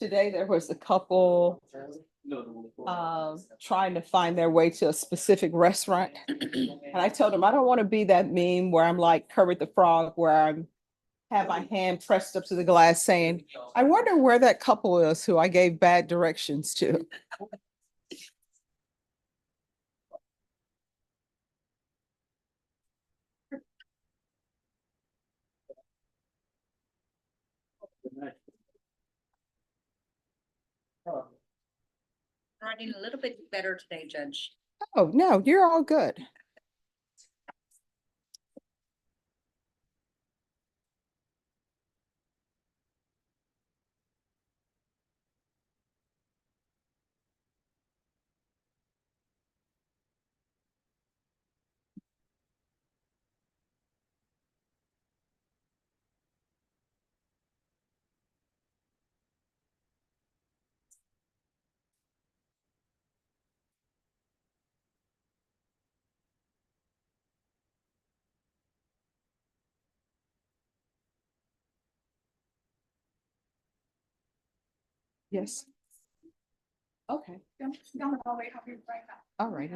Today there was a couple trying to find their way to a specific restaurant. And I told them, I don't want to be that meme where I'm like Kermit the Frog, where I'm have my hand pressed up to the glass saying, I wonder where that couple is who I gave bad directions to. Running a little bit better today, Judge. Oh, no, you're all good. Yes. Okay. All right.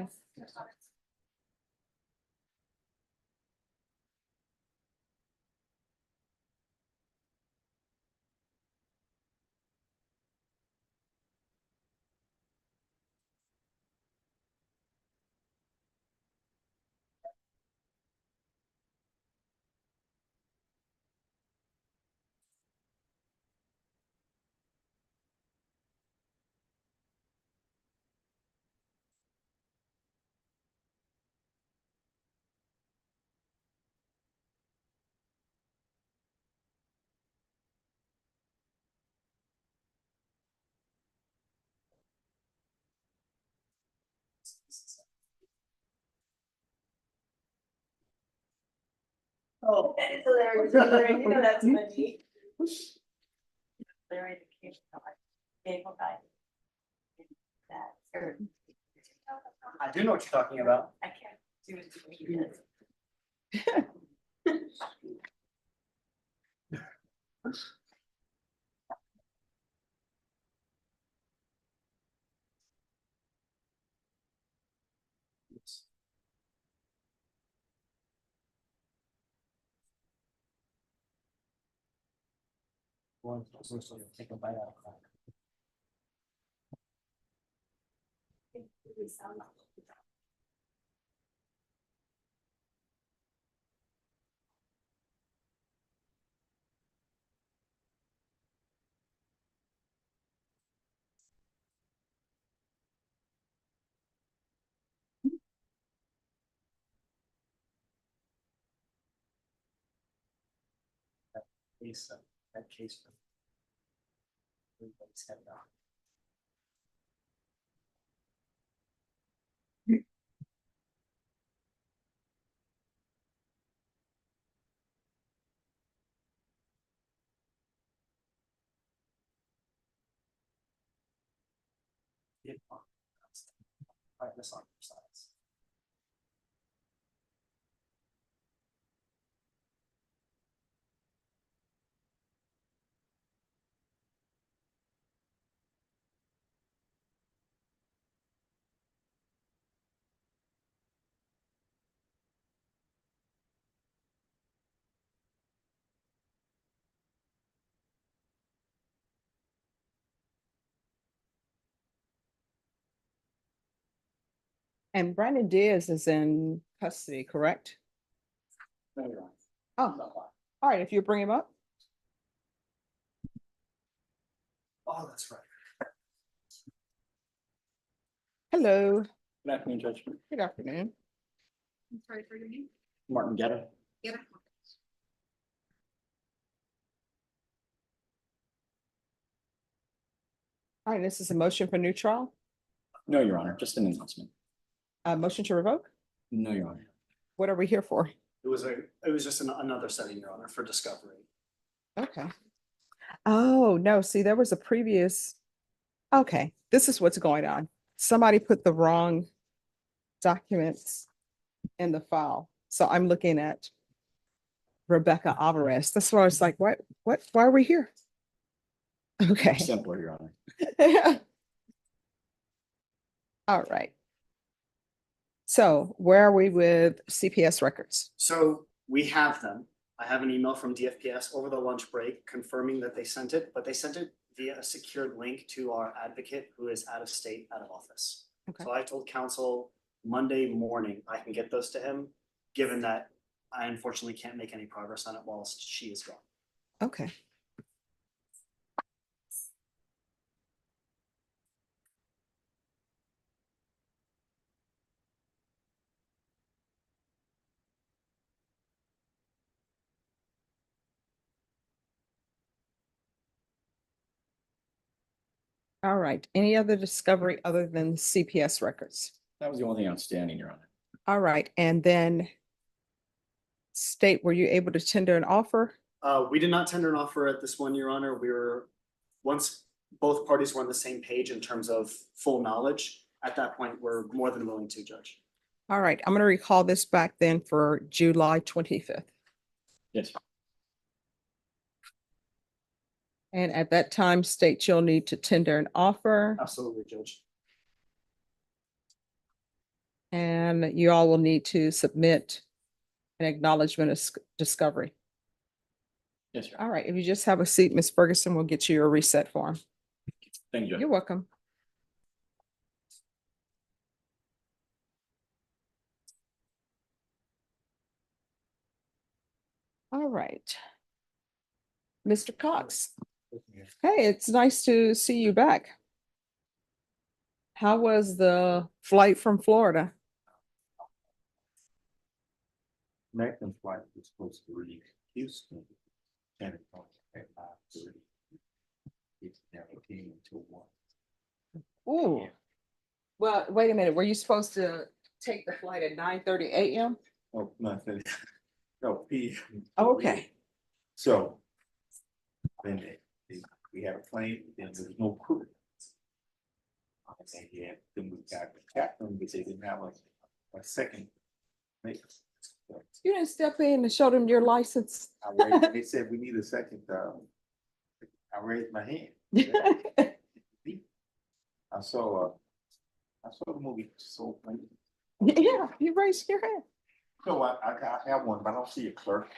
Oh, that is hilarious. You know that's funny. Larry, the case, cable guy. That. I do know what you're talking about. I can't do it the way he does. Take a bite out of that. That case. Everybody's head down. Right, this on your sides. And Brandon Diaz is in custody, correct? No, you're right. Oh, all right. If you bring him up. Oh, that's right. Hello. Good afternoon, Judge. Good afternoon. I'm sorry for your name. Martin Getta. Yeah. All right, this is a motion for new trial. No, Your Honor, just an announcement. A motion to revoke. No, Your Honor. What are we here for? It was just another setting, Your Honor, for discovery. Okay. Oh, no, see, there was a previous. Okay, this is what's going on. Somebody put the wrong documents in the file. So I'm looking at Rebecca Alvarez. That's why I was like, why are we here? Okay. Simpler, Your Honor. All right. So where are we with CPS records? So we have them. I have an email from DFPS over the lunch break confirming that they sent it, but they sent it via a secured link to our advocate who is out of state, out of office. Okay. So I told counsel Monday morning I can get those to him, given that I unfortunately can't make any progress on it whilst she is gone. Okay. All right. Any other discovery other than CPS records? That was the only thing outstanding, Your Honor. All right. And then state, were you able to tender an offer? We did not tender an offer at this one, Your Honor. We were, once both parties were on the same page in terms of full knowledge, at that point, we're more than willing to, Judge. All right. I'm going to recall this back then for July 25th. Yes, And at that time, state you'll need to tender an offer Absolutely, Judge. and you all will need to submit an acknowledgement of discovery. yes, Your All Honor. right. If you just have a seat, Ms. Ferguson, we'll get you your reset form. Thank you, Judge. You're welcome. All right. Mr. Cox. Hey, it's nice to see you back. How was the flight from Florida? Next flight was supposed to leave Houston, 10 o'clock at 5:30. It never came until 1. Ooh. Well, wait a minute. Were you supposed to take the flight at 9:30 a.m.? Oh, nothing. No, p.m. Oh, okay. So then we had a plane, then there was no crew. And then we got the captain, but they didn't have a second mate. So You didn't step in and show them your license. they said we need a second. I raised my hand. I saw the movie So Funny. Yeah, you raised your hand. So I have one, but I don't see a clerk.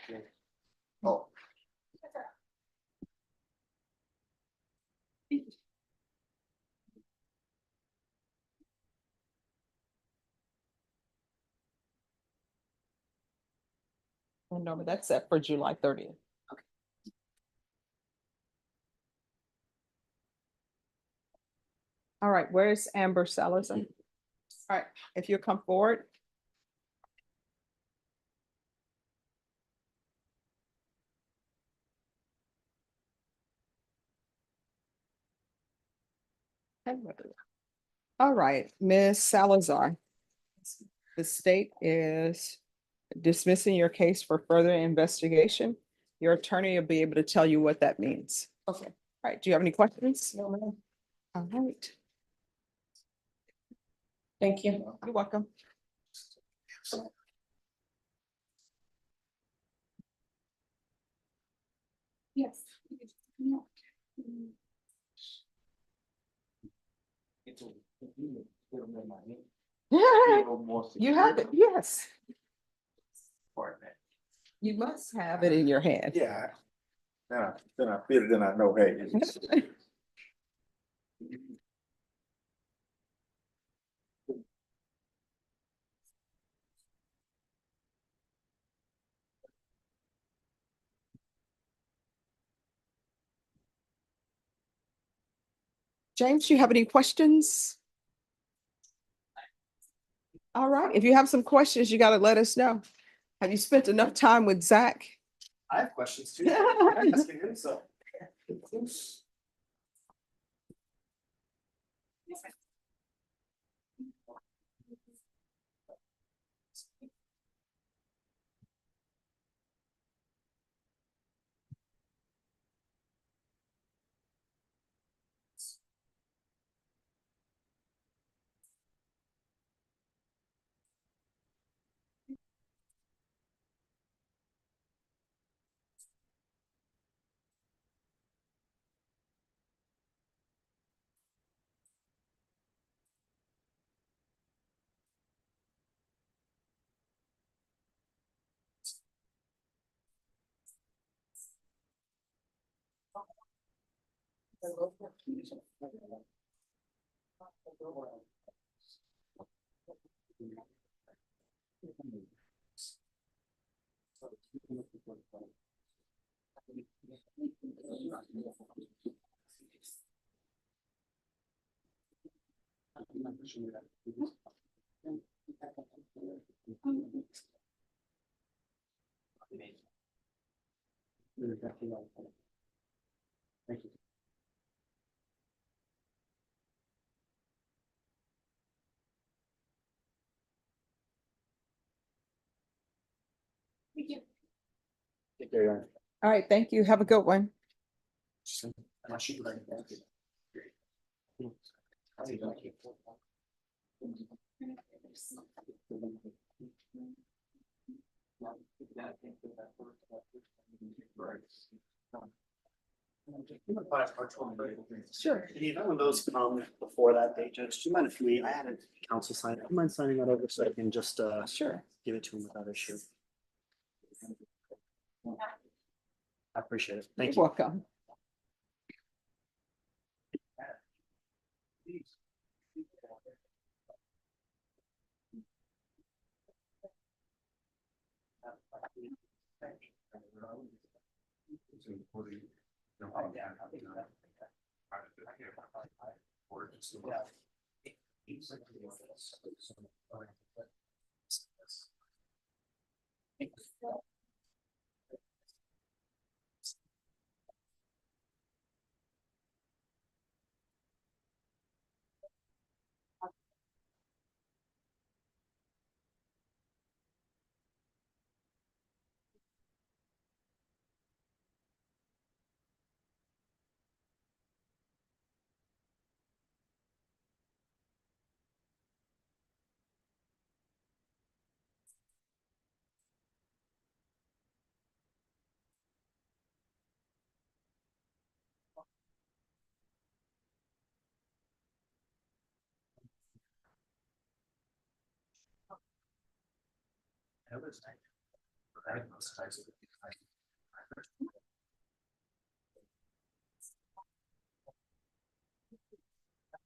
Oh. Oh, no, but that's set for July 30th. Okay. All right, where's Amber Salazar? All right, if you'll come forward. All right, Ms. Salazar. The state is dismissing your case for further investigation. Your attorney will be able to tell you what that means. Okay. All right, do you have any questions? No, ma'am. All right. Thank you. You're welcome. Yes. You have it, yes. You must have it in your hand. Yeah. Then I feel it, then I know, hey. James, you have any questions? All right, if you have some questions, you got to let us know. Have you spent enough time with Zach? I have questions too. I'm asking him, so. Thank you. Take care. All right, thank you. Have a good one. Sure. In the event when those come before that date, Judge, do you mind if I had a council sign, do you mind signing that over so I can just, Sure. give it to him without issue? I appreciate it. Thank You're you. welcome.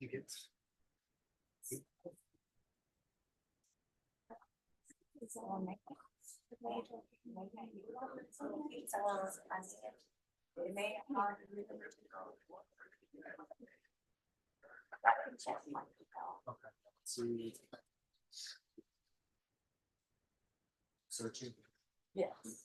You get. Okay. See. Searching. Yes.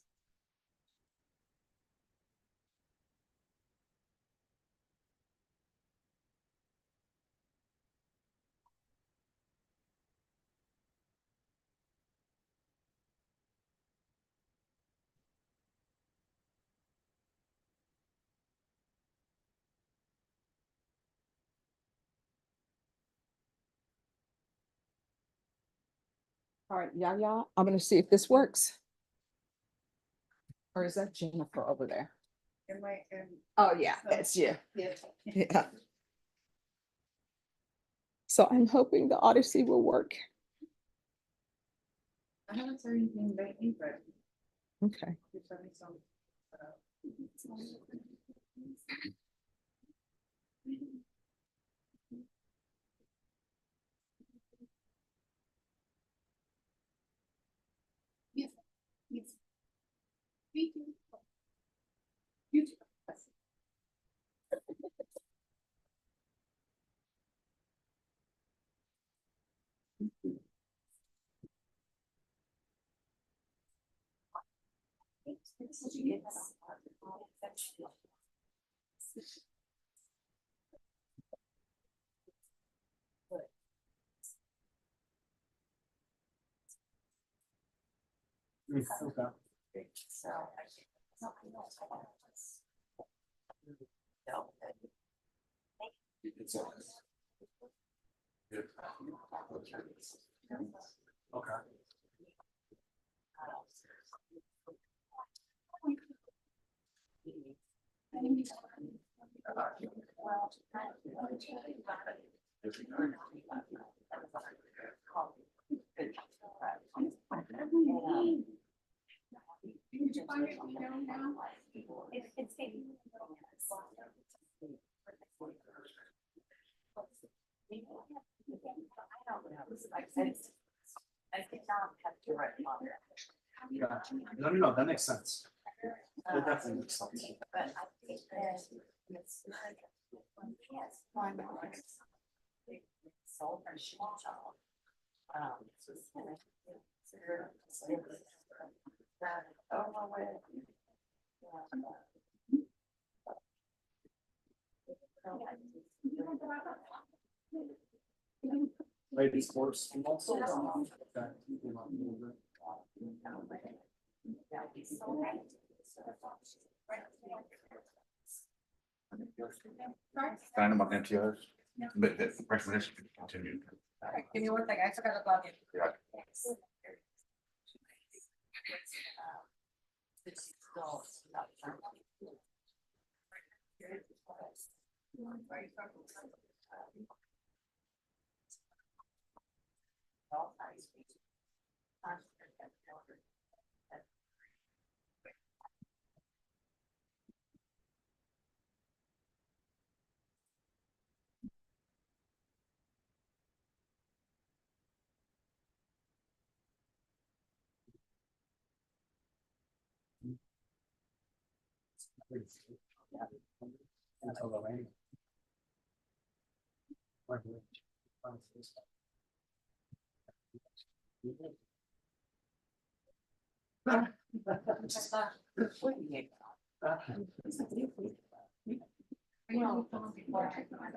All right, Yaya, I'm gonna see if this works. Or is that Jennifer over there? Oh, yeah, that's you. Yeah. So I'm hoping the Odyssey will work. I haven't heard anything lately, but. Okay. Yes. Yes. Me too. You too. Okay. I think now I have to write on it. Gotcha. No, that makes sense. That definitely makes sense. But I think there's. Yes, one more. Soul and small child. Oh, no way. Ladies first. Find them on MTRs, but the recommendation can continue. Give me one thing, I forgot to log in. Yeah.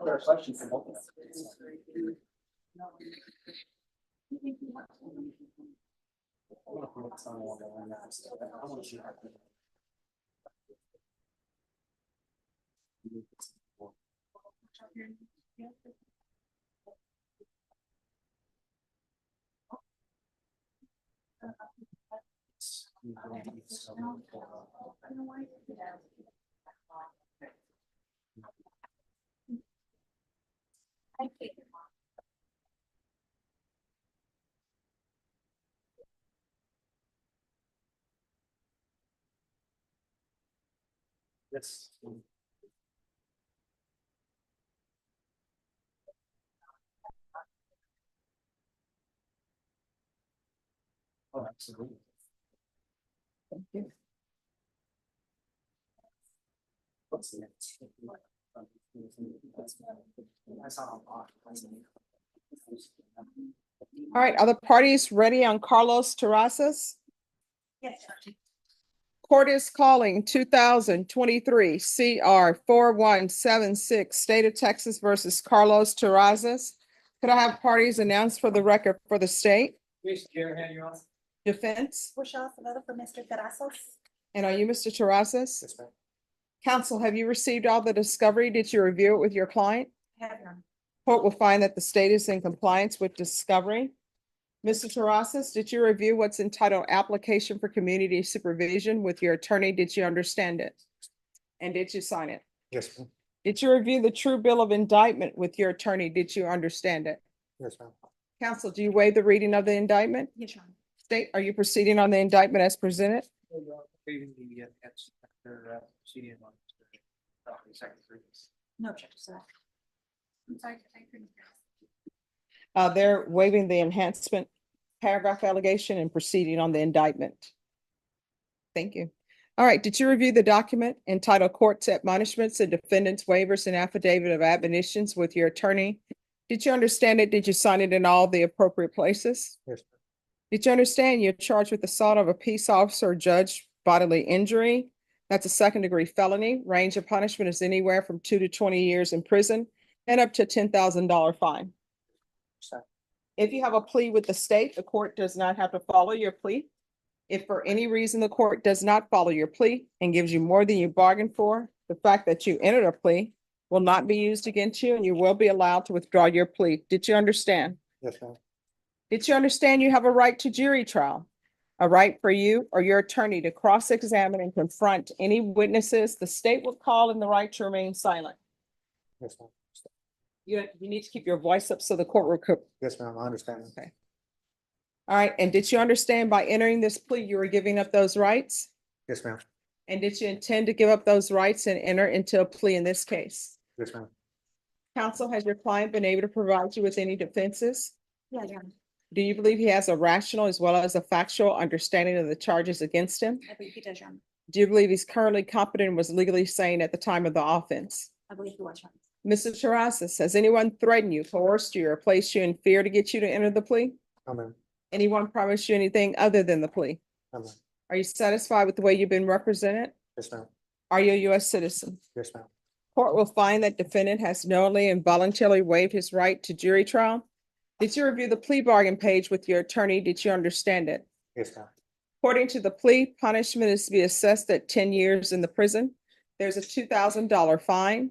There are questions from both of us. Yes. Oh, absolutely. Thank you. What's the next? I saw a lot. All right, are the parties ready on Carlos Terrazas? Yes. Court is calling 2023 CR 4176, State of Texas versus Carlos Terrazas. Could I have parties announced for the record for the state? Please, Karen, hand you on. Defense, Rochelle Acevedo for Mr. Terrazas. and are you Mr. Terrazas? Yes, ma'am. Counsel, have you received all the discovery? Did you review it with your client? Have none. Court will find that the state is in compliance with discovery. Mr. Terrazas, did you review what's entitled Application for Community Supervision with your attorney? Did you understand it? And did you sign it? Yes, ma'am. Did you review the true bill of indictment with your attorney? Did you understand it? Yes, ma'am. Counsel, do you waive the reading of the indictment? Yes, Your Honor. State, are you proceeding on the indictment as presented? No objection, sir. I'm sorry, I couldn't hear. They're waiving the enhancement paragraph allegation and proceeding on the indictment. Thank you. All right, did you review the document entitled Court's Admonishments and Defendants Waivers and Affidavit of Admonitions with your attorney? Did you understand it? Did you sign it in all the appropriate places? Yes. Did you understand you're charged with assault of a peace officer or judge bodily injury? That's a second-degree felony. Range of punishment is anywhere from 2 to 20 years in prison and up to $10,000 fine. Sir. If you have a plea with the state, the court does not have to follow your plea. If for any reason the court does not follow your plea and gives you more than you bargained for, the fact that you entered a plea will not be used against you and you will be allowed to withdraw your plea. Did you understand? Yes, ma'am. Did you understand you have a right to jury trial? A right for you or your attorney to cross-examine and confront any witnesses the state will call and the right to remain silent. Yes, ma'am. You need to keep your voice up so the court will. Yes, ma'am. I understand. Okay. All right, and did you understand by entering this plea, you were giving up those rights? Yes, ma'am. And did you intend to give up those rights and enter into a plea in this case? Yes, ma'am. Counsel, has your client been able to provide you with any defenses? Yeah, Your Honor. Do you believe he has a rational as well as a factual understanding of the charges against him? I believe he does, Your Honor. Do you believe he's currently competent and was legally sane at the time of the offense? I believe he was, Your Honor. Mr. Terrazas, has anyone threatened you, coerced you, or placed you in fear to get you to enter the plea? No, ma'am. Anyone promised you anything other than the plea? No, ma'am. Are you satisfied with the way you've been represented? Yes, ma'am. Are you a U.S. citizen? Yes, ma'am. Court will find that defendant has knowingly and voluntarily waived his right to jury trial. Did you review the plea bargain page with your attorney? Did you understand it? Yes, ma'am. According to the plea, punishment is to be assessed at 10 years in the prison. There's a $2,000 fine.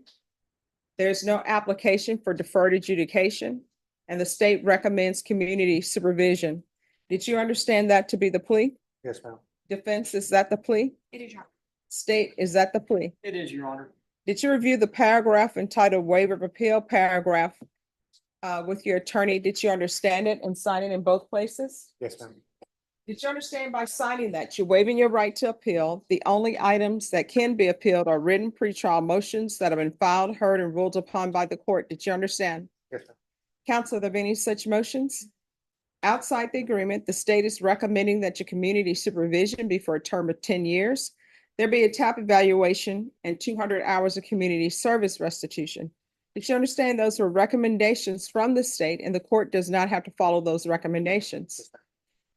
There's no application for deferred adjudication, and the state recommends community supervision. Did you understand that to be the plea? Yes, ma'am. Defense, is that the plea? It is, Your Honor. State, is that the plea? It is, Your Honor. Did you review the paragraph entitled waiver of appeal paragraph with your attorney? Did you understand it and sign it in both places? Yes, ma'am. Did you understand by signing that you're waiving your right to appeal? The only items that can be appealed are written pretrial motions that have been filed, heard, and ruled upon by the court. Did you understand? Yes, ma'am. Counsel, are there any such motions? Outside the agreement, the state is recommending that your community supervision be for a term of 10 years. There be a TAP evaluation and 200 hours of community service restitution. Did you understand those were recommendations from the state and the court does not have to follow those recommendations? Yes, ma'am.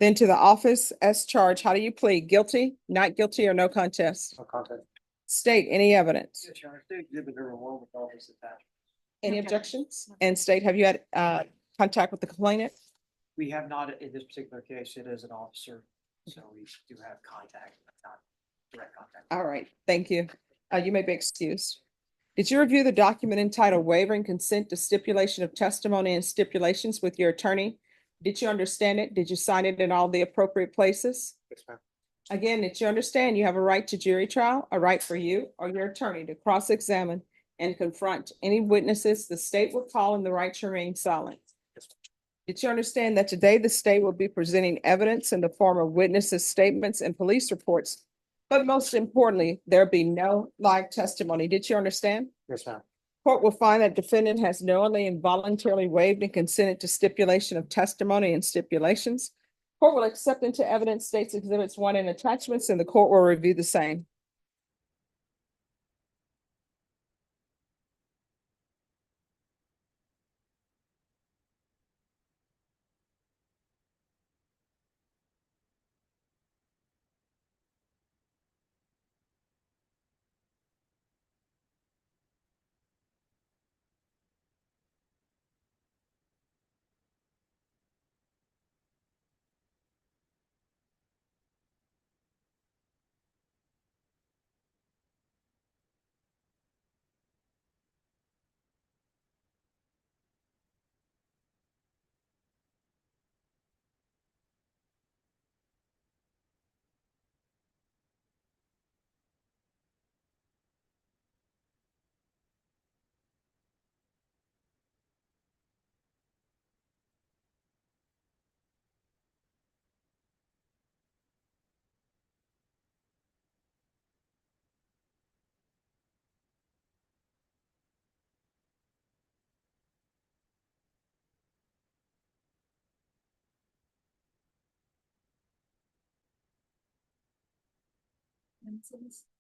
Then to the office as charged, how do you plead? Guilty, not guilty, or no contest? No contest. State, any evidence? Yes, Your Honor. State exhibit number 1 with all this attached. Any No objections? And state, have you had contact with the complainant? We have not in this particular case. It is an officer, so we do have contact, but not direct contact. All right, thank you. You may be excused. Did you review the document entitled waiver and consent to stipulation of testimony and stipulations with your attorney? Did you understand it? Did you sign it in all the appropriate places? Yes, ma'am. Again, did you understand you have a right to jury trial, a right for you or your attorney to cross-examine and confront any witnesses the state will call and the right to remain silent? Yes, ma'am. Did you understand that today the state will be presenting evidence in the form of witnesses' statements and police reports? But most importantly, there'll be no live testimony. Did you understand? Yes, ma'am. Court will find that defendant has knowingly and voluntarily waived and consented to stipulation of testimony and stipulations. Court will accept into evidence states exhibits 1 and attachments, and the court will review the same.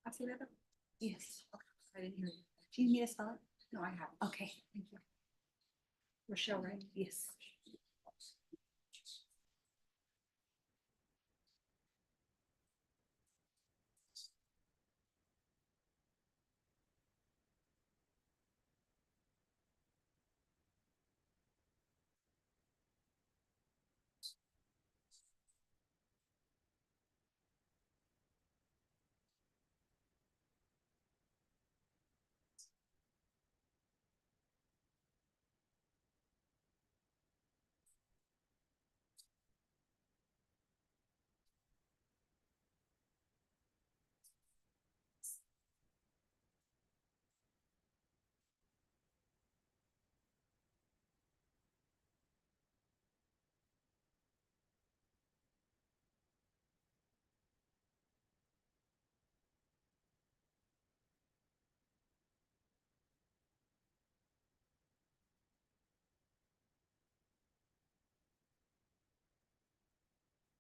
I see that? Yes. Okay. I didn't hear you. Do you need me to spell it? No, I haven't. Okay, thank you. Rochelle, right? Yes.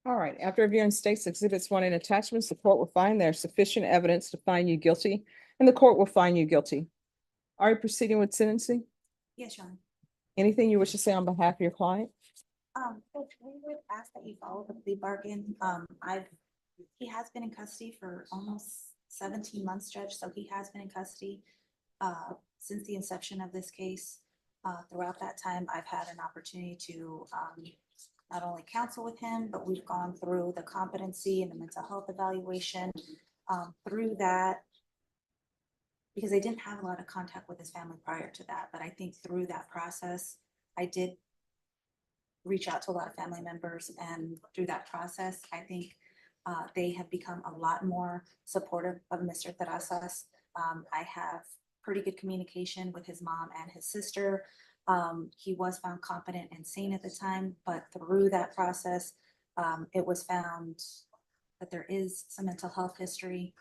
All right, after reviewing states exhibits one and attachments, the court will find there's sufficient evidence to find you guilty, and the court will find you guilty. Are you proceeding with sentencing? Yes, Your Honor. Anything you wish to say on behalf of your client? Coach, we would ask that you follow the plea bargain. He has been in custody for almost 17 months, Judge, so he has been in custody since the inception of this case. Throughout that time, I've had an opportunity to not only counsel with him, but we've gone through the competency and the mental health evaluation. Through that, because I didn't have a lot of contact with his family prior to that, but I think through that process, I did reach out to a lot of family members, and through that process, I think they have become a lot more supportive of Mr. Terrazas. I have pretty good communication with his mom and his sister. He was found competent and sane at the time, but through that process, it was found that there is some mental health history.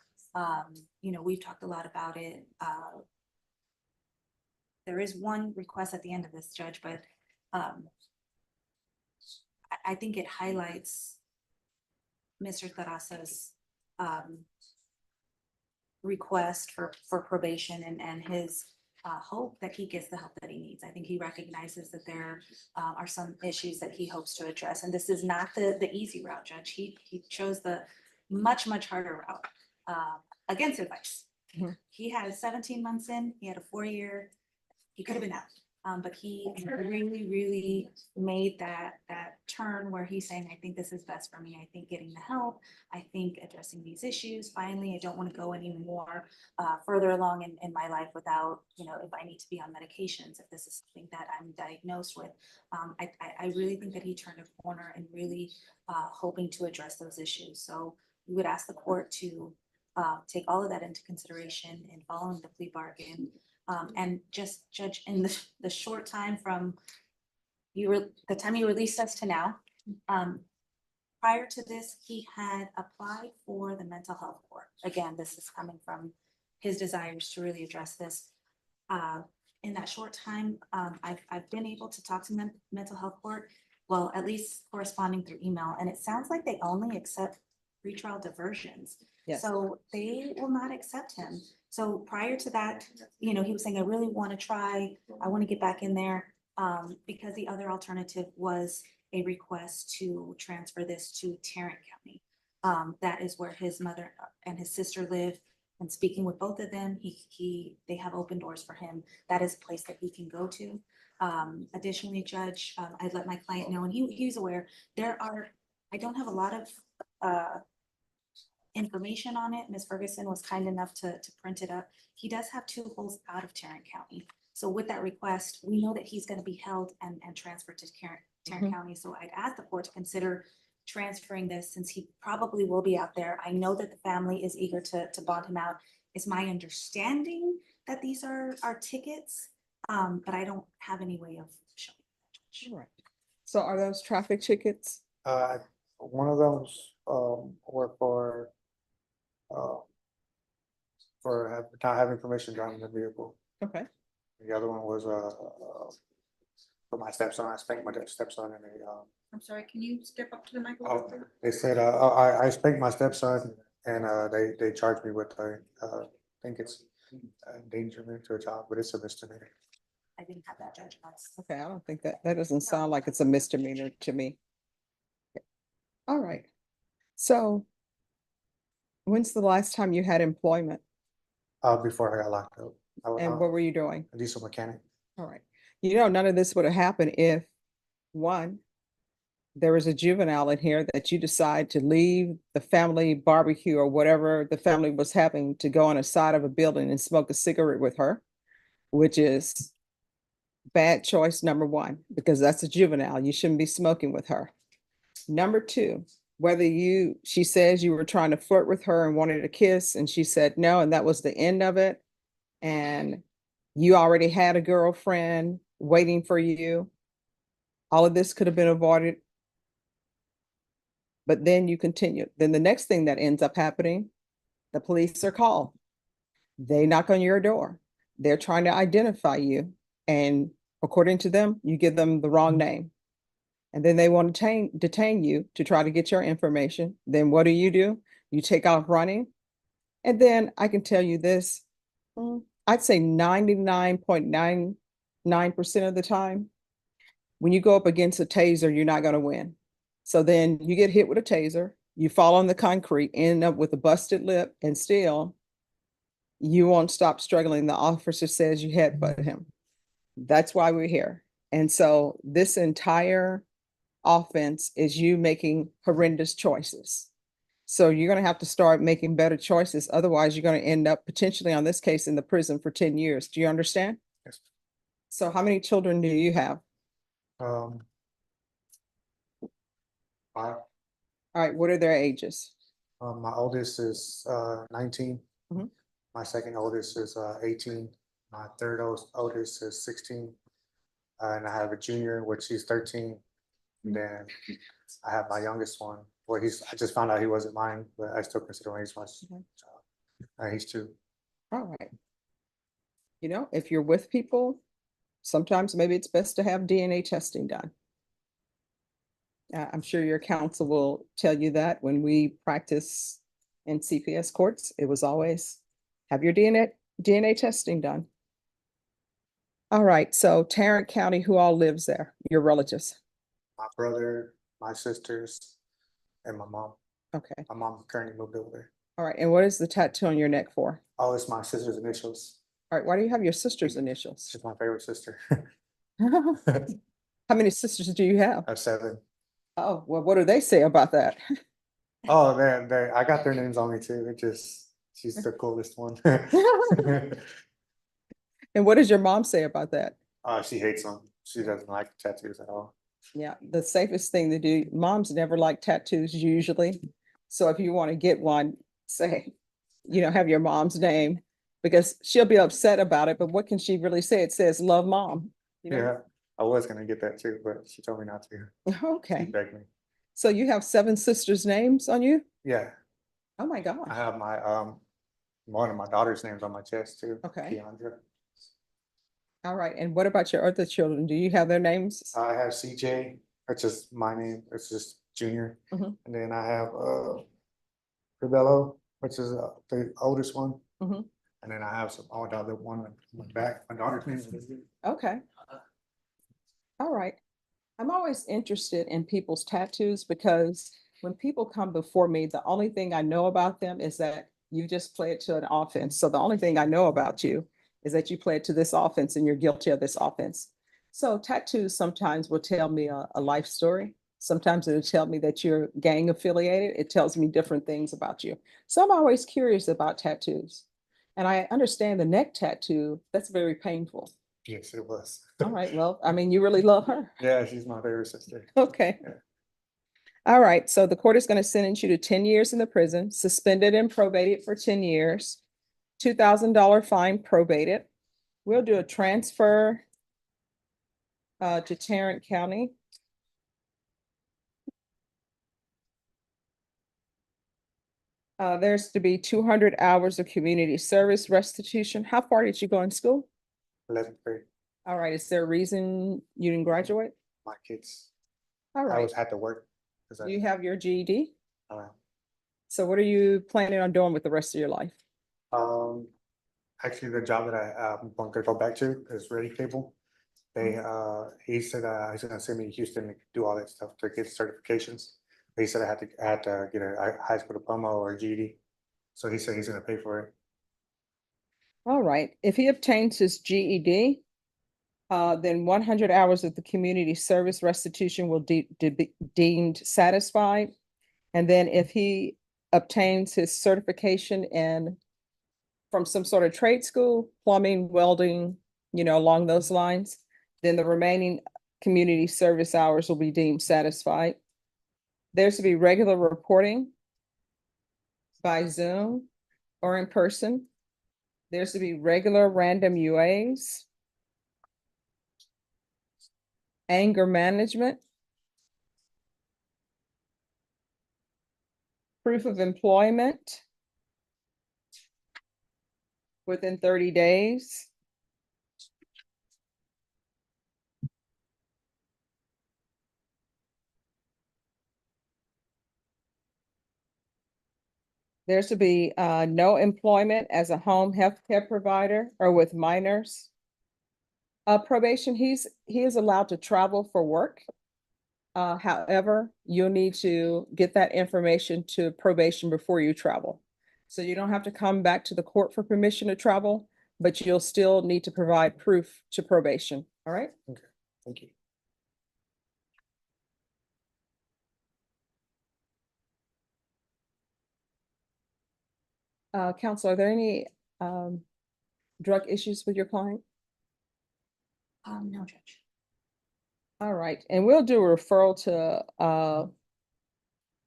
You know, we've talked a lot about it. There is one request at the end of this, Judge, but I think it highlights Mr. Terrazas' request for probation and his hope that he gets the help that he needs. I think he recognizes that there are some issues that he hopes to address, and this is not the easy route, Judge. He chose the much harder route against advice. Mhm. He had 17 months in, he had a 4-year, he could have been out. But he really made that turn where he's saying, I think this is best for me. I think getting the help, I think addressing these issues. Finally, I don't want to go any more further along in my life without, you know, if I need to be on medications, if this is something that I'm diagnosed with. I really think that he turned a corner and really hoping to address those issues. So we would ask the court to take all of that into consideration in following the plea bargain. And just, Judge, in the short time from the time you released us to now, prior to this, he had applied for the mental health court. Again, this is coming from his desires to really address this. In that short time, I've been able to talk to mental health court, well, at least corresponding through email, and it sounds like they only accept pretrial diversions. Yes. So they will not accept him. So prior to that, you know, he was saying, I really want to try, I want to get back in there, because the other alternative was a request to transfer this to Tarrant County. That is where his mother and his sister live. And speaking with both of them, they have open doors for him. That is a place that he can go to. Additionally, Judge, I'd let my client know, and he's aware, I don't have a lot of information on it. Ms. Ferguson was kind enough to print it up. He does have 2 holds out of Tarrant County. So with that request, we know that he's going to be held and transferred to Tarrant County. So I'd ask the court to consider transferring this, since he probably will be out there. I know that the family is eager to bond him out. It's my understanding that these are tickets, but I don't have any way of showing. All right. So are those traffic tickets? One of those, were not having permission driving the vehicle. Okay. The other one was, for my stepson. I spanked my stepson in a, I'm sorry, can you step up to the microphone? they said, I spanked my stepson and, they charged me with, I think it's endangerment to a child, but it's a misdemeanor. I didn't have that, Judge. Okay, I don't think that doesn't sound like it's a misdemeanor to me. All right. So when's the last time you had employment, Before I got locked up. I was and what were you doing? a diesel mechanic. All right. You know, none of this would have happened if, one, there was a juvenile in here that you decide to leave the family barbecue or whatever the family was having to go on a side of a building and smoke a cigarette with her, which is bad choice number 1, because that's a juvenile. You shouldn't be smoking with her. Number 2, whether she says you were trying to flirt with her and wanted a kiss and she said no, and that was the end of it. And you already had a girlfriend waiting for you. All of this could have been avoided. But then you continue. Then the next thing that ends up happening, the police are called. They knock on your door. They're trying to identify you. And according to them, you give them the wrong name. And then they want to detain you to try to get your information. Then what do? You take off running. And then I can tell you this, I'd say 99.99% of the time, when you go up against a taser, you're not going to win. So then you get hit with a taser, you fall on the concrete, end up with a busted lip, and still you won't stop struggling. The officer says you headbutt him. That's why we're here. And so this entire offense is you making horrendous choices. So you're going to have to start making better choices. Otherwise, you're going to end up potentially on this case in the prison for 10 years. Do you understand? Yes. So how many children do you have? Um. 5. All right, what are their ages? My oldest is 19. Mhm. My second oldest is 18. My third oldest is 16. And I have a junior, which he's 13. And then I have my youngest one. Well, I just found out he wasn't mine, but I still consider him as my child. He's 2. All right. If you're with people, sometimes maybe it's best to have DNA testing done. I'm sure your counsel will tell you that when we practice in CPS courts, it was always have your DNA testing done. All right, so Tarrant County, who all lives there? Your relatives? My brother, my sisters, and my mom. Okay, My mom currently moved over there. all right, and what is the tattoo on your neck for? Oh, it's my sister's initials. All right, why do you have your sister's initials? She's my favorite sister. How many sisters do you have? I have 7. Oh, well, what do they say about that? Oh man, I got their names on me too. She's the coolest one. And what does your mom say about that? She hates them. She doesn't like tattoos at all. Yeah, the safest thing to do, moms never like tattoos usually. So if you want to get one, say, have your mom's name because she'll be upset about it. But what can she really say? It says love mom. Yeah, I was gonna get that too, but she told me not to. She Okay. begged me. So you have 7 sisters' names on you? Yeah, Oh my I gosh. have my one of my daughter's names on my chest too. Okay. Keandra. All right. And what about your other children? Do you have their names? I have CJ, which is my name. It's just Junior. Mhm. And then I have Cabello, which is the oldest one. Mhm. And then I have some other one on my back. My daughter's name is Okay. All right. I'm always interested in people's tattoos because when people come before me, the only thing I know about them is that you just play it to an offense. So the only thing I know about you is that you play it to this offense and you're guilty of this offense. So tattoos sometimes will tell me a life story. Sometimes it'll tell me that you're gang affiliated. It tells me different things about you. So I'm always curious about tattoos. And I understand the neck tattoo, that's very painful. Yes, it was. All right, well, I mean, you really love her. Yeah, she's my favorite sister. Okay. Yeah. All right, so the court is going to sentence you to 10 years in the prison, suspended and probated for 10 years, $2,000 fine probated. We'll do a transfer to Tarrant County. There's to be 200 hours of community service restitution. How far did you go in school? 11th grade. All right, is there a reason you didn't graduate? My kids. All I right, always had to work. do you have your GED? Uh, So what are you planning on doing with the rest of your life? um, actually, the job that I'm going to go back to is Ready Cable. He said he's gonna send me to Houston to do all that stuff to get certifications. He said I had to get a high school diploma or a GED. So he said he's gonna pay for it. All right, if he obtains his GED, then 100 hours of the community service restitution will be deemed satisfied. And then if he obtains his certification from some sort of trade school, plumbing, welding, along those lines, then the remaining community service hours will be deemed satisfied. There's to be regular reporting by Zoom or in person. There's to be regular random UAs, anger management, proof of employment within 30 days. There's to be no employment as a home health care provider or with minors. Probation, he is allowed to travel for work. However, you'll need to get that information to probation before you travel. So you don't have to come back to the court for permission to travel, but you'll still need to provide proof to probation, all right? Thank you. Counsel, are there any drug issues with your client? No, Judge. All right, and we'll do a referral to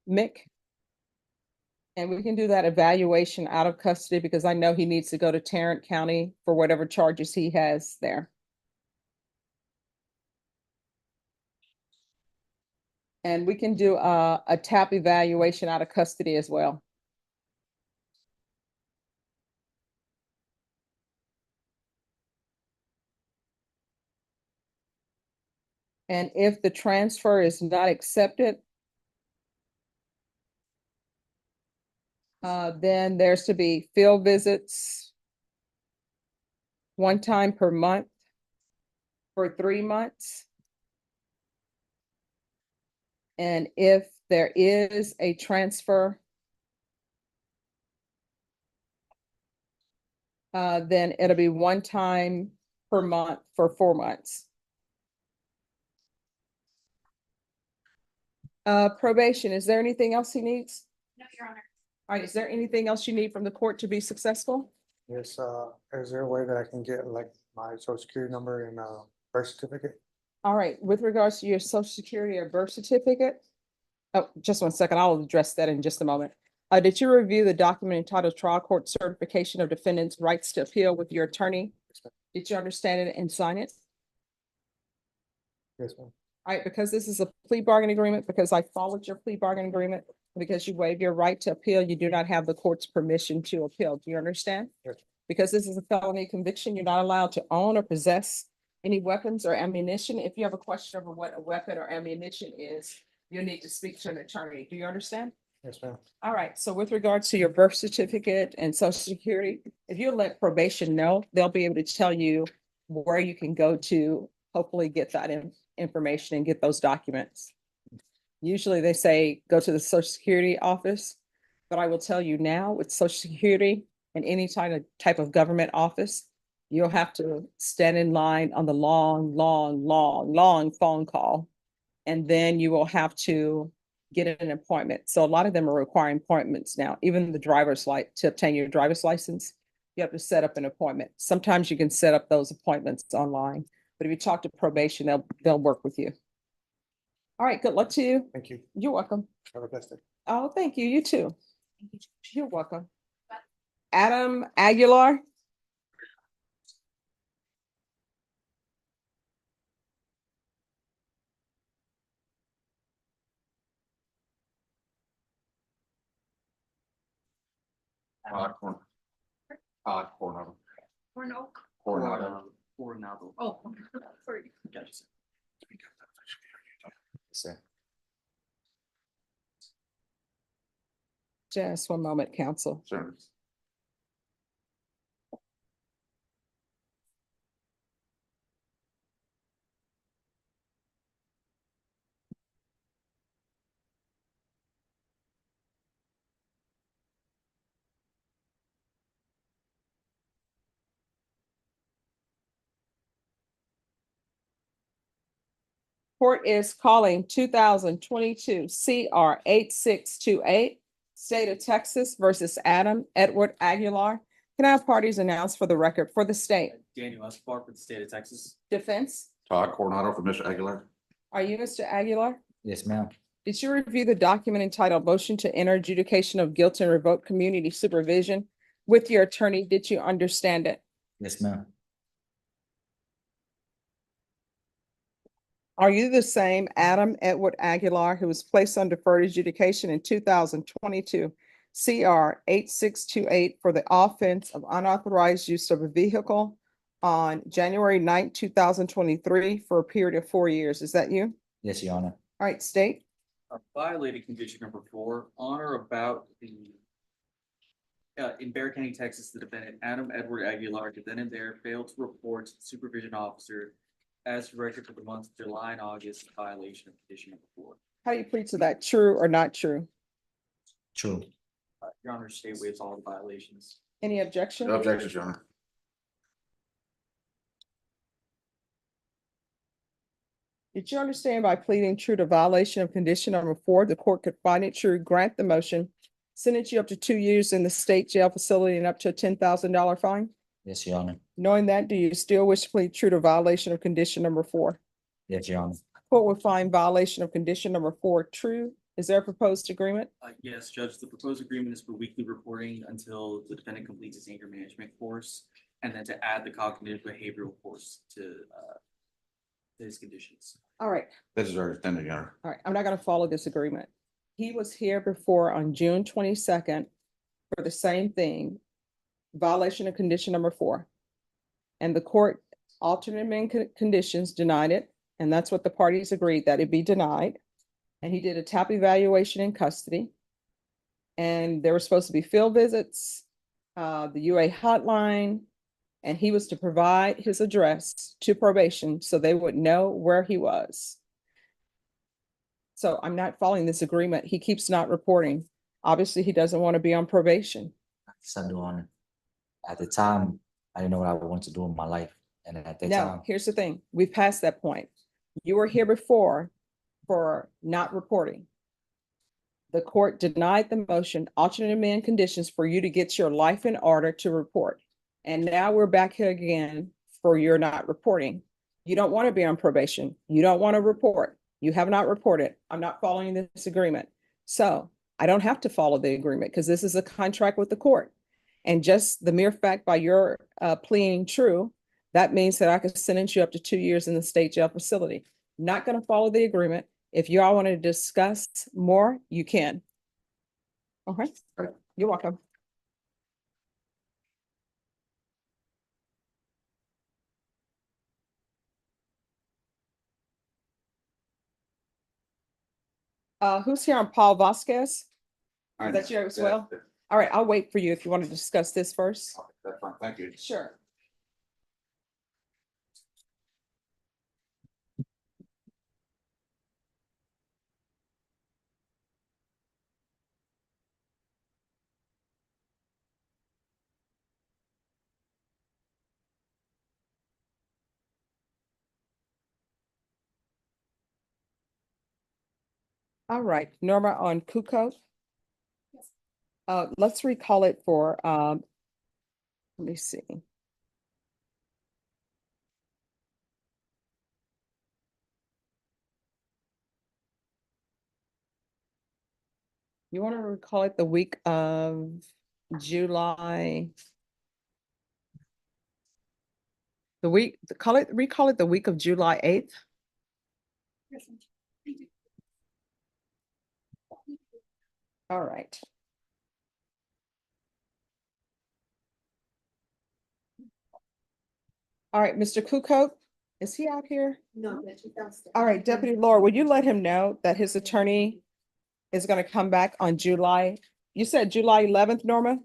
Mick. And we can do that evaluation out of custody because I know he needs to go to Tarrant County for whatever charges he has there. And we can do a TAP evaluation out of custody as well. And if the transfer is not accepted, then there's to be field visits one time per month for 3 months. And if there is a transfer, then it'll be one time per month for 4 months. Probation, is there anything else he needs? No, Your Honor. All right, is there anything else you need from the court to be successful? Yes, is there a way that I can get like my social security number and birth certificate? All right, with regards to your social security or birth certificate. Oh, just 1 second, I'll address that in just a moment. Did you review the document entitled Trial Court Certification of Defendant's Rights to Appeal with your attorney? Did you understand it and sign it? Yes, ma'am. All right, because this is a plea bargain agreement, because I followed your plea bargain agreement, because you waive your right to appeal, you do not have the court's permission to appeal. Do you understand? Yes. Because this is a felony conviction, you're not allowed to own or possess any weapons or ammunition. If you have a question over what a weapon or ammunition is, you need to speak to an attorney. Do you understand? Yes, ma'am. All right, so with regards to your birth certificate and social security, if you let probation know, they'll be able to tell you where you can go to hopefully get that information and get those documents. Usually they say, go to the Social Security office, but I will tell you now with Social Security and any type of government office, you'll have to stand in line on the long phone call. And then you will have to get an appointment. So a lot of them are requiring appointments now, even the to obtain your driver's license, you have to set up an appointment. Sometimes you can set up those appointments online, but if you talk to probation, they'll work with you. All right, good luck to you. Thank you. You're welcome. Have a blessed day. Oh, thank you. You too. Thank you, Judge. You're welcome. Adam Aguilar. Coronado. Coronado. Oh, sorry. Gotcha. Just 1 moment, counsel. Sure. Court is calling 2022 CR 8628, State of Texas versus Adam Edward Aguilar. Can I have parties announced for the record for the state? Daniel Escobar for the state of Texas. Defense, Todd Coronado for Mr. Aguilar. are you Mr. Aguilar? Yes, ma'am. Did you review the document entitled Motion to Enter Adjudication of Guilt and Revoke Community Supervision with your attorney? Did you understand it? Yes, ma'am. Are you the same Adam Edward Aguilar who was placed on deferred adjudication in 2022 CR 8628 for the offense of unauthorized use of a vehicle on January 9, 2023 for a period of 4 years? Is that you? Yes, Your Honor. All right, state. Violated condition number 4, on or about the In Bear County, Texas, the defendant Adam Edward Aguilar did then and there failed to report to the supervision officer as directed for the months of July and August in violation of condition number 4. How do you plead to that? True or not true? True. Your Honor, state waives all the violations. Any objection? No objections, Your Honor. Did you understand by pleading true to violation of condition number 4, the court could find it true, grant the motion, sentence you up to 2 years in the state jail facility and up to a $10,000 fine? Yes, Your Honor. Knowing that, do you still wish to plead true to violation of condition number 4? Yes, Your Honor. Court will find violation of condition number 4 true. Is there a proposed agreement? Yes, Judge, the proposed agreement is for weekly reporting until the defendant completes his anger management course, and then to add the cognitive behavioral course to his conditions. All right, That is our extended, Your Honor. all right. I'm not gonna follow this agreement. He was here before on June 22nd for the same thing, violation of condition number 4. And the court alternate conditions denied it, and that's what the parties agreed, that it be denied. And he did a TAP evaluation in custody. And there were supposed to be field visits, the UA hotline, and he was to provide his address to probation so they would know where he was. So I'm not following this agreement. He keeps not reporting. Obviously, he doesn't want to be on probation. Yes, I do, Honor. At the time, I didn't know what I wanted to do in my life. And at that No, time, here's the thing. We've passed that point. You were here before for not reporting. The court denied the motion, alternate amend conditions for you to get your life in order to report. And now we're back here again for your not reporting. You don't want to be on probation. You don't want to report. You have not reported. I'm not following this agreement. So I don't have to follow the agreement because this is a contract with the court. And just the mere fact by your pleading true, that means that I could sentence you up to 2 years in the state jail facility. Not going to follow the agreement. If you all want to discuss more, you can. Okay, you're welcome. Who's here on Paul Vasquez? Is that you as well? All right, I'll wait for you if you want to discuss this first. that's fine. Thank you. Sure. All right, Norma on Kuko. Let's recall it for, let me see. You want to recall it the week of July? Recall it the week of July 8th? All right. All right, Mr. Kuko, is he out here? No, but you downstairs. All right, Deputy Laura, would you let him know that his attorney is going to come back on July? You said July 11th, Norma?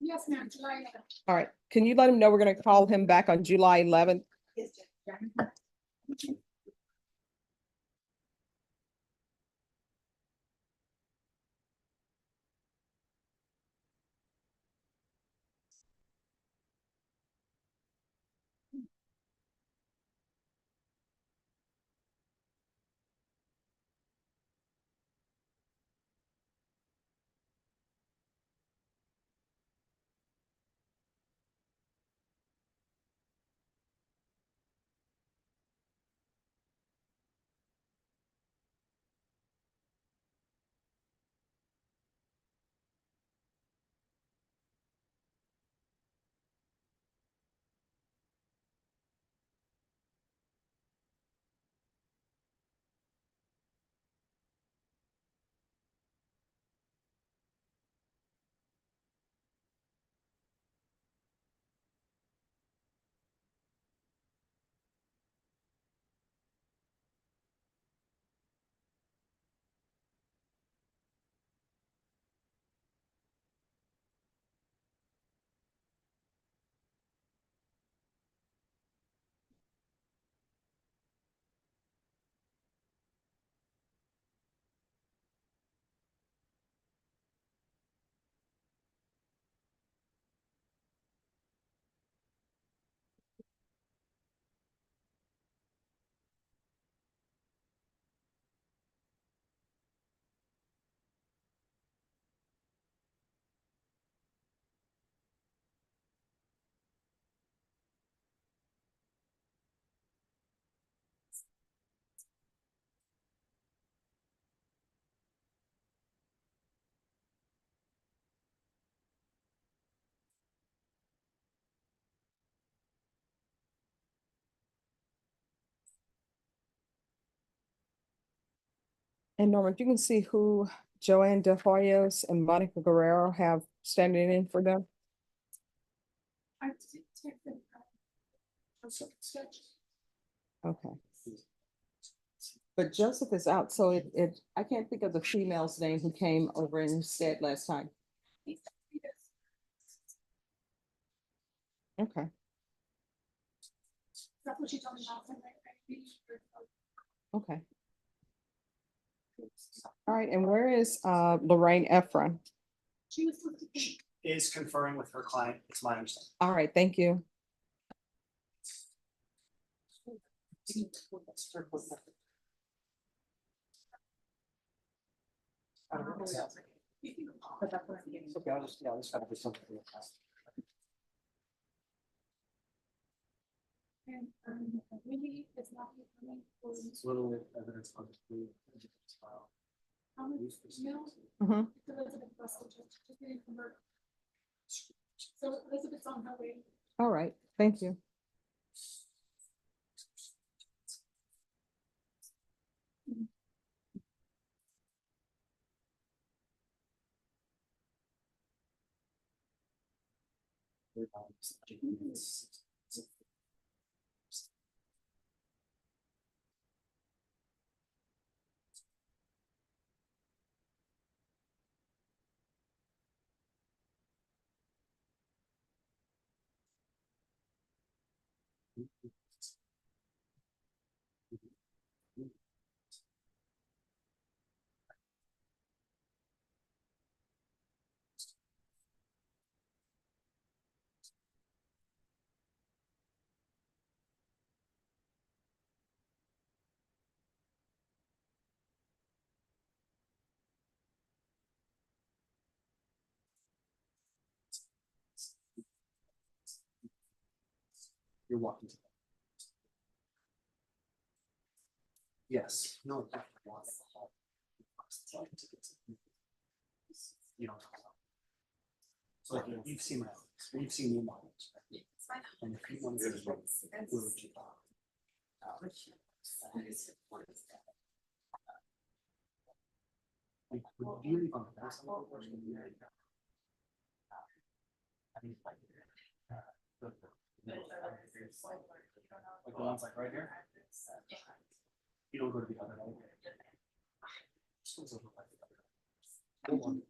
Yes, ma'am, July 11th. All right, can you let him know we're going to call him back on July 11th? Yes, Judge. And Norman, if you can see who Joanne De Hoyos and Monica Guerrero have standing in for them. Okay. But Joseph is out, so I can't think of the female's name who came over instead last time. Okay, That's what she told me last time. okay. All right, and where is Lorraine Efron? She was supposed to be. Is conferring with her client, it's my understanding. All right, thank you. I don't know. It's okay, I'll just have to do something. And, really, it's not coming for Little evidence on the file. how much, Mhm. Elizabeth Russell just didn't convert. So Elizabeth's on her way. All right, thank you. You're walking. Yes, no. You don't. So like, you've seen my, you've seen me models. And if you want to. Do you leave on the back? Like the ones like right here? You don't go to the other one. This one's over by the other one.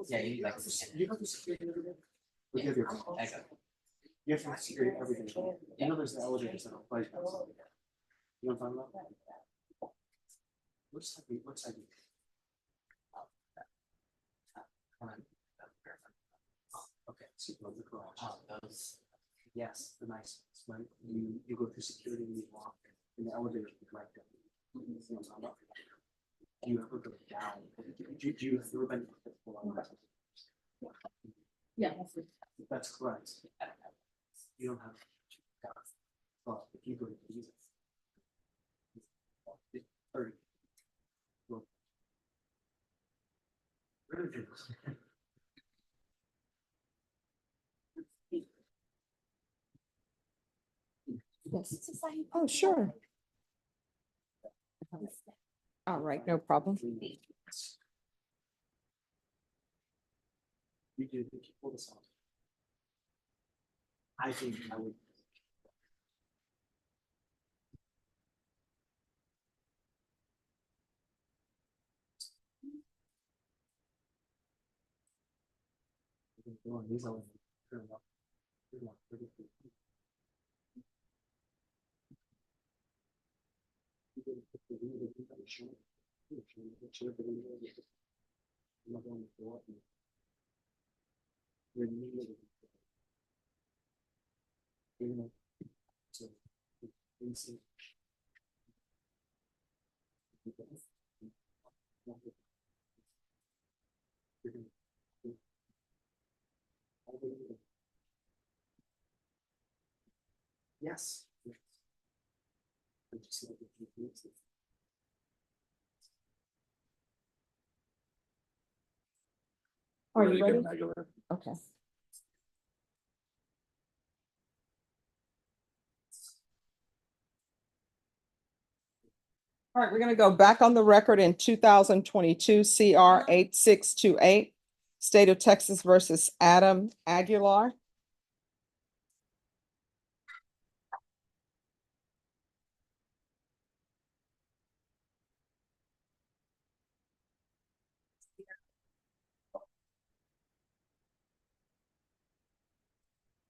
Yeah, you like. You have to secure everything. We have your. You have to secure everything. You know, there's the elevators that are right. You know what I'm talking about? Which side, which side? Okay, so you go to the garage. Those. Yes, the nice, ones, right? You go through security and you walk, and the elevator is right there. You know what I'm talking about? You ever go down? Do you have ever been? Yeah. That's correct. You don't have. Well, if you go to Jesus. 30. Well, where did you? Yes. Oh, sure. All right, no problem. You do, you pull this off. I think I would. These are. Turn up. Turn up, 30 feet. You can put the window in the show. You can show the window. I'm not going to go up. You're in the middle of it. You know, so, inside. Yes. Are you ready? Okay. All right, we're gonna go back on the record in 2022 CR 8628, State of Texas versus Adam Aguilar.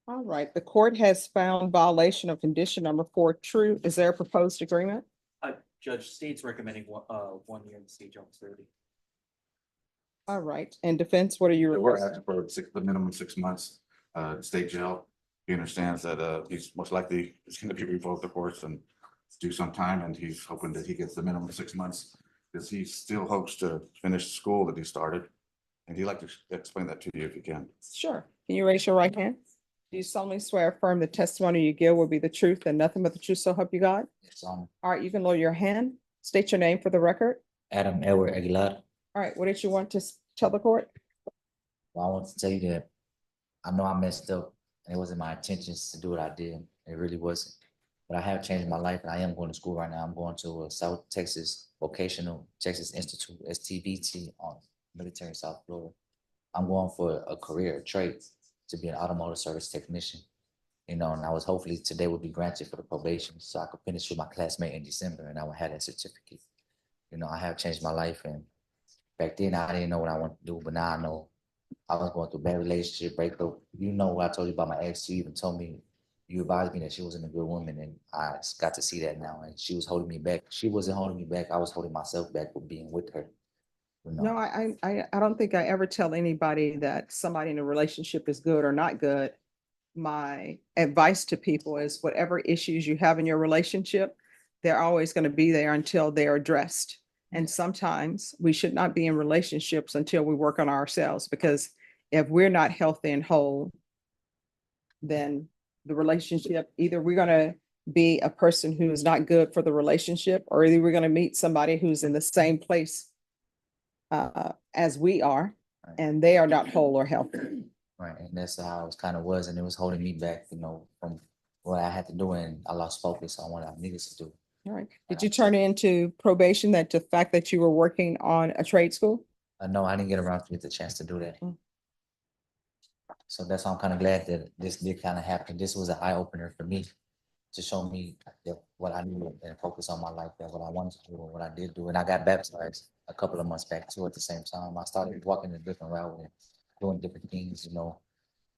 All right, the court has found violation of condition number 4 true. Is there a proposed agreement? Judge State's recommending 1 year in the state jail facility. All right, and defense, what are you? We're requesting? asking for the minimum 6 months, state jail. He understands that, he's most likely, is gonna be revoked, of course, and do some time, and he's hoping that he gets the minimum 6 months. Because he still hopes to finish school that he started, and he'd like to explain that to you if you can. Sure. Can you raise your right hand? Do you solemnly swear affirm the testimony you give will be the truth and nothing but the truth, so help you God? Yes, All right, you can lower your hand. State your name for the record. Adam Edward Aguilar. All right, what did you want to tell the court? Well, I want to tell you that I know I messed up and it wasn't my intentions to do what I did. It really wasn't. But I have changed my life and I am going to school right now. I'm going to a South Texas Vocational Texas Institute, STVT, on Military South Florida. I'm going for a career, a trade, to be an automotive service technician. You know, and I was hopefully today would be granted for the probation so I could finish with my classmate in December and I would have that certificate. You know, I have changed my life and back then I didn't know what I wanted to do, but now I know. I was going through a bad relationship, breakup. You know what I told you about my ex. You even told me, you advised me that she wasn't a good woman, and I got to see that now. And she was holding me back. She wasn't holding me back. I was holding myself back for being with her. You know? No, I don't think I ever tell anybody that somebody in a relationship is good or not good. My advice to people is whatever issues you have in your relationship, they're always going to be there until they're addressed. And sometimes we should not be in relationships until we work on ourselves, because if we're not healthy and whole, then the relationship, either we're going to be a person who is not good for the relationship, or either we're going to meet somebody who's in the same place as we are, and they are not whole or healthy. Right. And that's how it kind of was. And it was holding me back, you know, from what I had to do. And I lost focus on what I needed to do. All right. Did you turn into probation that the fact that you were working on a trade school? No, I didn't get around to get the chance to do that. Mm. So that's why I'm kind of glad that this did kind of happen. This was an eye opener for me to show me that what I needed and focus on my life, that what I wanted to do and what I did do. And I got baptized a couple of months back too at the same time. I started walking a different route and doing different things, you know.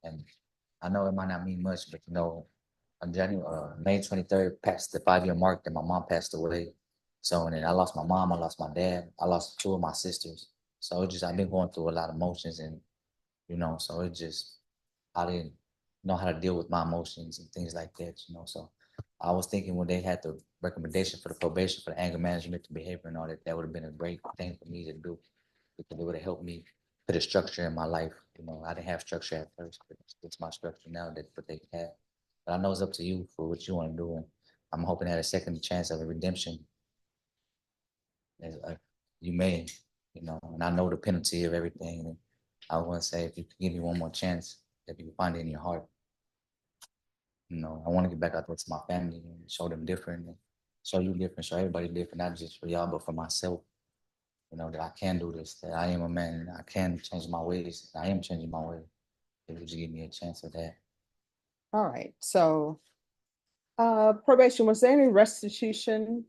And I know it might not mean much, but you know, on May 23rd passed the 5-year mark that my mom passed away. So, and then I lost my mom, I lost my dad, I lost 2 of my sisters. So it just, I've been going through a lot of emotions and, you know, so it just, I didn't know how to deal with my emotions and things like that, you know. So I was thinking when they had the recommendation for the probation for the anger management, the behavior and all that, that would have been a great thing for me to do, because it would have helped me put a structure in my life. You know, I didn't have structure at first, but it's my structure now that what they have. But I know it's up to you for what you want to do, and I'm hoping at a second chance of a redemption. As you may, you know, and I know the penalty of everything. And I want to say, if you could give me one more chance, if you can find it in your heart, you know, I want to get back out there to my family and show them different, and show you different, show everybody different, not just for y'all, but for myself. You know, that I can do this, that I am a man, and I can change my ways. I am changing my ways. If you just give me a chance of that. All right, so probation, was there any restitution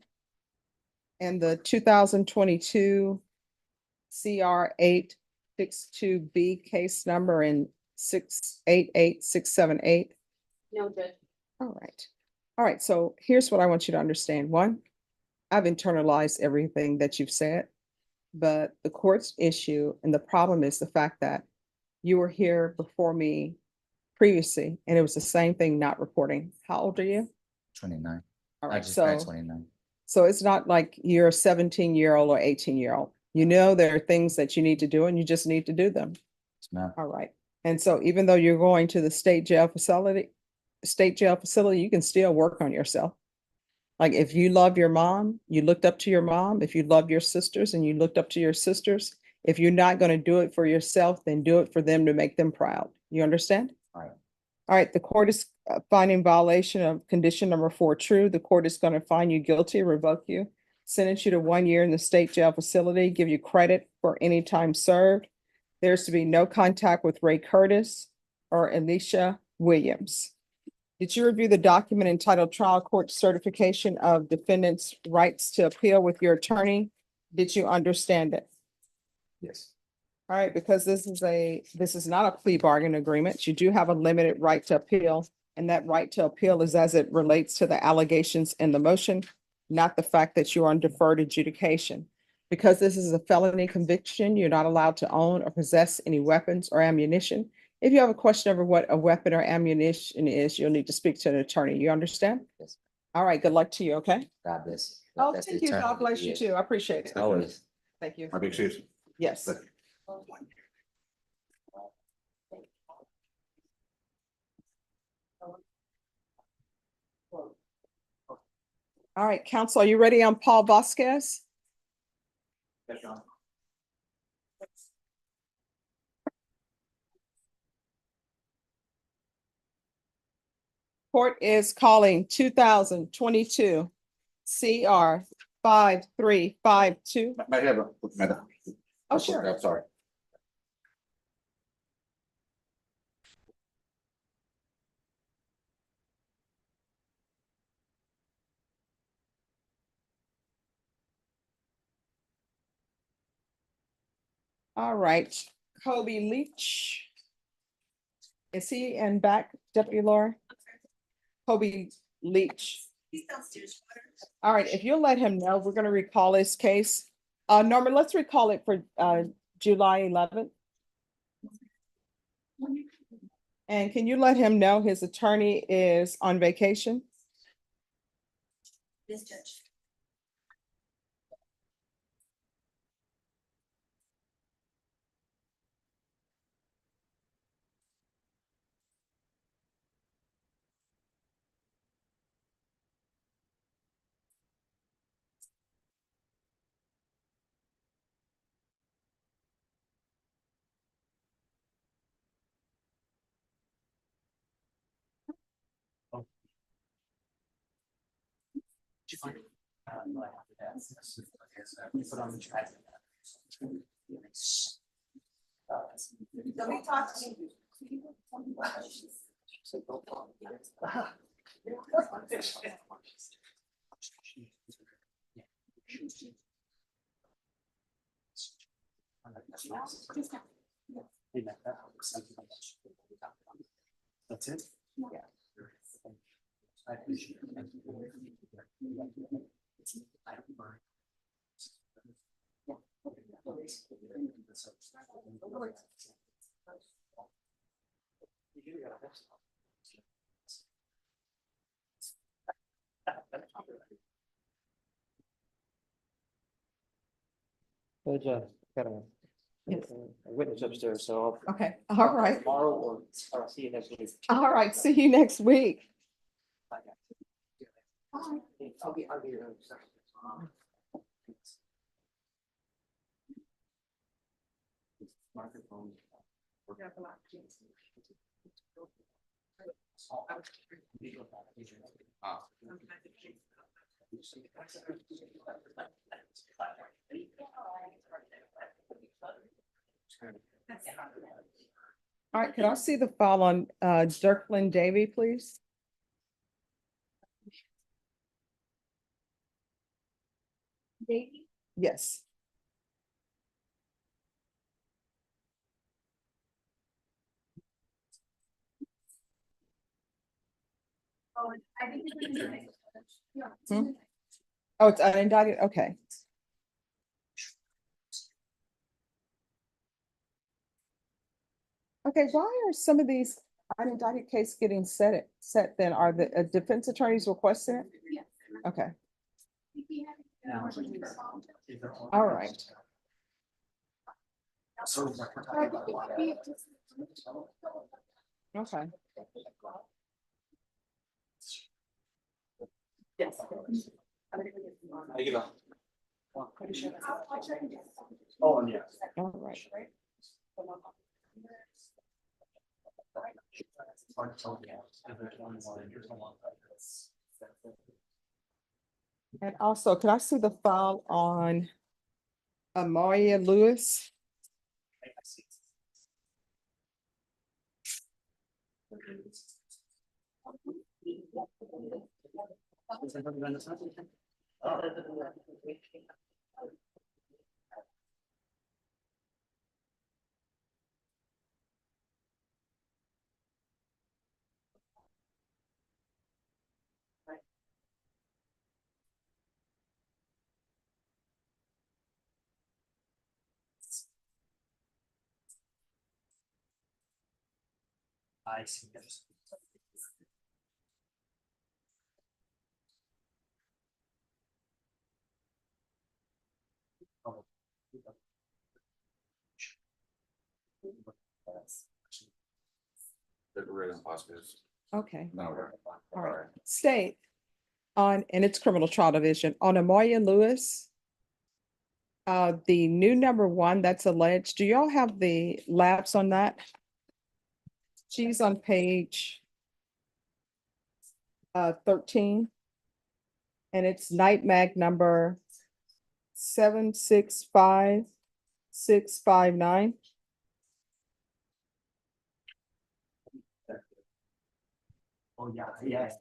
in the 2022 CR 862B case number in 688678? No, Judge. All right. All right, so here's what I want you to understand. One, I've internalized everything that you've said, but the court's issue and the problem is the fact that you were here before me previously, and it was the same thing, not reporting. How old are you? 29. All I right, just turned so 29. it's not like you're a 17-year-old or 18-year-old. You know, there are things that you need to do and you just need to do them. Yes, ma'am. All right. And so even though you're going to the state jail facility, state jail facility, you can still work on yourself. Like if you love your mom, you looked up to your mom. If you love your sisters and you looked up to your sisters, if you're not going to do it for yourself, then do it for them to make them proud. You understand? All right. All right, the court is finding violation of condition number 4 true. The court is going to find you guilty, revoke you, sentence you to 1 year in the state jail facility, give you credit for any time served. There's to be no contact with Ray Curtis or Alicia Williams. Did you review the document entitled Trial Court Certification of Defendant's Rights to Appeal with your attorney? Did you understand it? Yes. All right, because this is not a plea bargain agreement. You do have a limited right to appeal, and that right to appeal is as it relates to the allegations in the motion, not the fact that you are on deferred adjudication. Because this is a felony conviction, you're not allowed to own or possess any weapons or ammunition. If you have a question over what a weapon or ammunition is, you'll need to speak to an attorney. You understand? Yes. All right, good luck to you, okay? God bless. Oh, That's the thank you. attorney. God bless you Yes. too. I appreciate it. Always. Thank you. My big shoes. Yes. All right, counsel, are you ready on Paul Vasquez? Court is calling 2022 CR 5352. May I have a minute? Oh, sure. I'm sorry. All right, Kobe Leach. Is he in back, Deputy Laura? Kobe Leach. He's downstairs. All right, if you'll let him know, we're gonna recall his case. Norman, let's recall it for July 11th. And can you let him know his attorney is on vacation? This judge. Put on the track. Let me talk to you. That's it? Yeah. I appreciate it. Good job. Got a witness upstairs, so Okay, all right, tomorrow or I'll see you next week. all right, see you next week. I'll be here. All right, can I see the file on Dirklin Davy, please? Yes. Oh, I think it's. Hmm? Oh, it's unindicted, okay. Okay, why are some of these unindicted cases getting set then? Are the defense attorneys requesting it? Yes. Okay, all right. Okay. Yes. I give up. Oh, Oh, yeah. All right. And also, can I see the file on Amaria Lewis? I see. They're right on hospice. Okay, No, we're- all right. State on, and it's criminal trial division, on Amaria Lewis. The new number one that's alleged, do y'all have the lapse on that? She's on page 13. And it's night mag number 765659. Oh, yeah, yeah.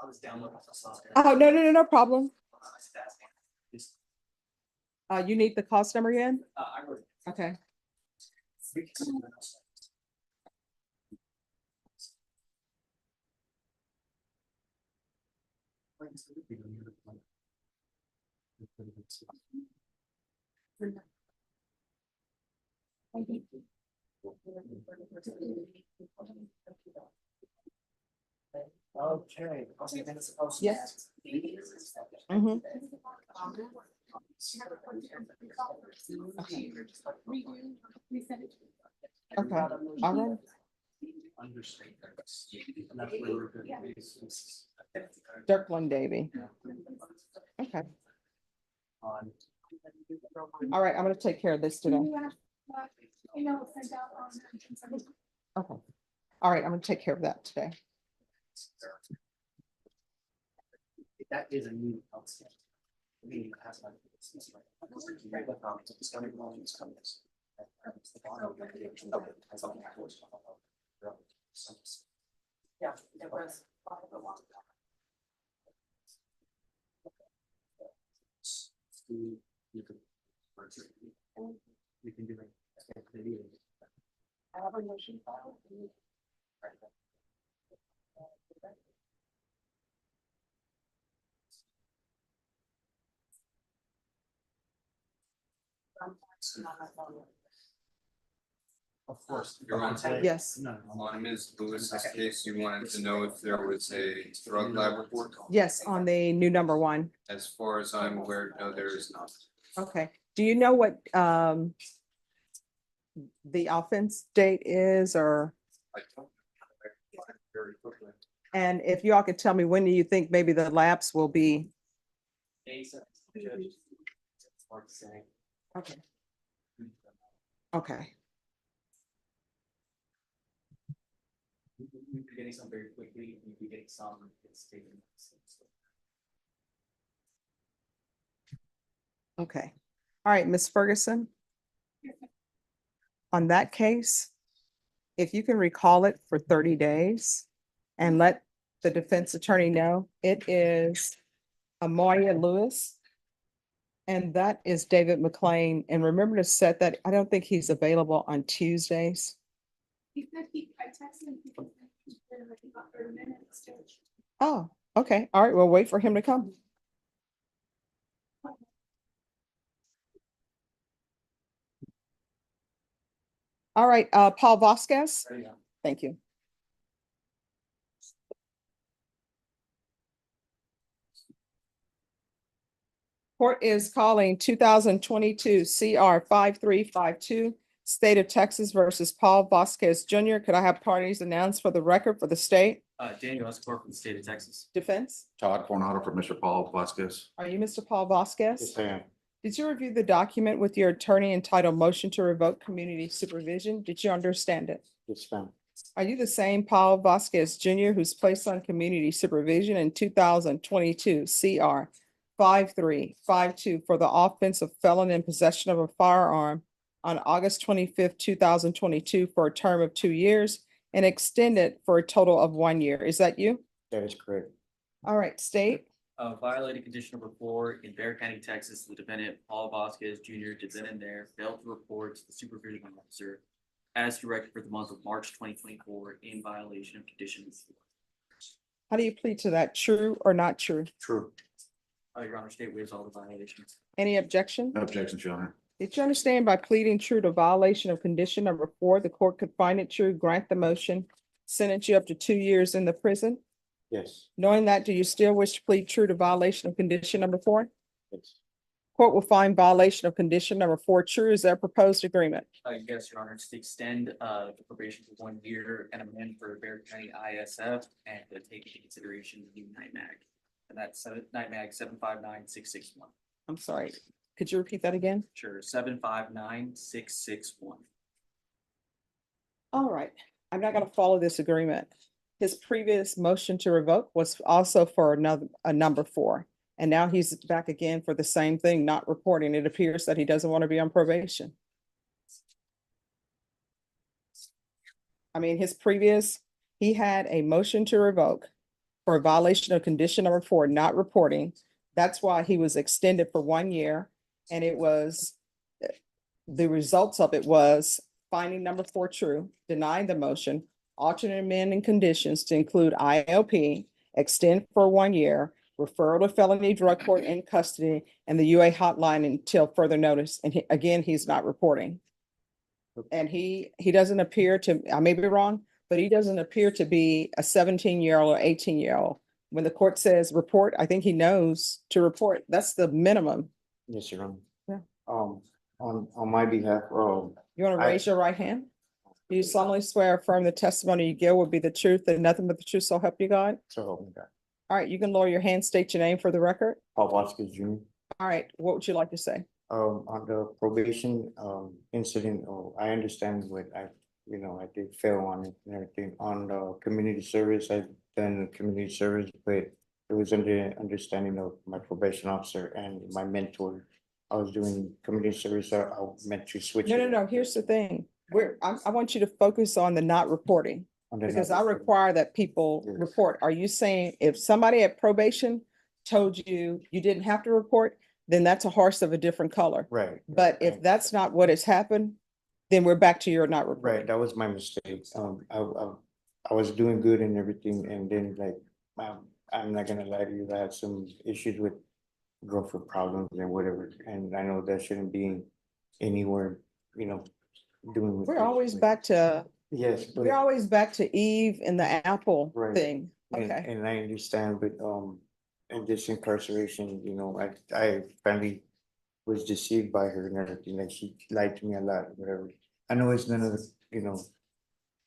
I was downloading. Oh, no problem. You need the cost number again? Okay. Okay. Yes. Mhm. Okay, all right. Dirkland Davy. Okay, all right, I'm gonna take care of this today. Okay, all right, I'm gonna take care of that today. That is a new. I mean, it has like- it's coming along, it's coming. Yeah, it was. You can. You can do it. I have a motion file. Of course. You're on tape. Yes, No. On Ms. Lewis's case, you wanted to know if there was a drug lab report? yes, on the new number one. As far as I'm aware, no, there is not. Okay, do you know what the offense date is, or, I don't. Very quickly. and if y'all could tell me, when do you think maybe the lapse will be? Okay. Okay, You'd be getting some very quickly, you'd be getting some, it's taking. okay. All right, Ms. Ferguson. On that case, if you can recall it for 30 days and let the defense attorney know, it is Amoya Lewis. And that is David McLean. And remember to set that, I don't think he's available on Tuesdays. He said I texted him. He said he's been like about 30 minutes. Oh, okay. All right, we'll wait for him to come. All right, Paul Vasquez. Thank you. Court is calling 2022 CR 5352, State of Texas versus Paul Vasquez Jr. Could I have parties announced for the record for the state? Daniel Escobar from the state of Texas. Defense? Todd Coronado for Mr. Paul Vasquez. Are you Mr. Paul Vasquez? Yes, I am. Did you review the document with your attorney entitled Motion to Revoke Community Supervision? Did you understand it? Yes, ma'am. Are you the same Paul Vasquez Jr. who's placed on community supervision in 2022 CR 5352 for the offense of felon in possession of a firearm on August 25th, 2022 for a term of 2 years and extended for a total of 1 year? Is that you? That is correct. All right, state. Violated condition number 4 in Bear County, Texas. The defendant, Paul Vasquez Jr., did then and there failed to report to the supervision officer as directed for the month of March 2024 in violation of conditions. How do you plead to that? True or not true? True. Your Honor, state waives all the violations. Any objection? No objections, Your Honor. Did you understand by pleading true to violation of condition number 4, the court could find it true, grant the motion, sentence you up to 2 years in the prison? Yes. Knowing that, do you still wish to plead true to violation of condition number 4? Yes. Court will find violation of condition number 4 true. Is there a proposed agreement? Yes, Your Honor, to extend the probation for 1 year and amend for Bear County ISF and to take into consideration the new NIMAG. And that's NIMAG 759661. I'm sorry. Could you repeat that again? Sure, 759661. All right. I'm not going to follow this agreement. His previous motion to revoke was also for a number 4. And now he's back again for the same thing, not reporting. It appears that he doesn't want to be on probation. I mean, he had a motion to revoke for a violation of condition number 4, not reporting. That's why he was extended for 1 year. And it was, the results of it was finding number 4 true, denying the motion, alternate amending conditions to include ILP, extend for 1 year, referral to felony drug court in custody, and the UA hotline until further notice. And again, he's not reporting. And he doesn't appear to, I may be wrong, but he doesn't appear to be a 17-year-old or 18-year-old. When the court says report, I think he knows to report. That's the minimum. Yes, Your Honor. Yeah. On my behalf, You want to raise your right hand? Do you solemnly swear or affirm the testimony you give will be the truth and nothing but the truth, so help you God? so help me God. All right, you can lower your hand, state your name for the record. Paul Vasquez Jr. All right, what would you like to say? On the probation, incident, I understand what I did fail on it and everything. On the community service, I've done community service, but it was under understanding of my probation officer and my mentor. I was doing community service, I meant to switch. No, here's the thing. I want you to focus on the not reporting. Because I require that people Yes. report. Are you saying if somebody at probation told you you didn't have to report, then that's a horse of a different color. Right. But if that's not what has happened, then we're back to your not Right, reporting. that was my mistake. I was doing good and everything, and then I'm not gonna lie to you, I had some issues with girlfriend problems and whatever, and I know that shouldn't be anywhere, doing. with We're this, always but- back to, Yes, but. we're always back to Eve and the apple Right. thing. And, Okay, and I understand, but, in this incarceration, I finally was deceived by her and everything, like she lied to me a lot, whatever. I know it's none of the,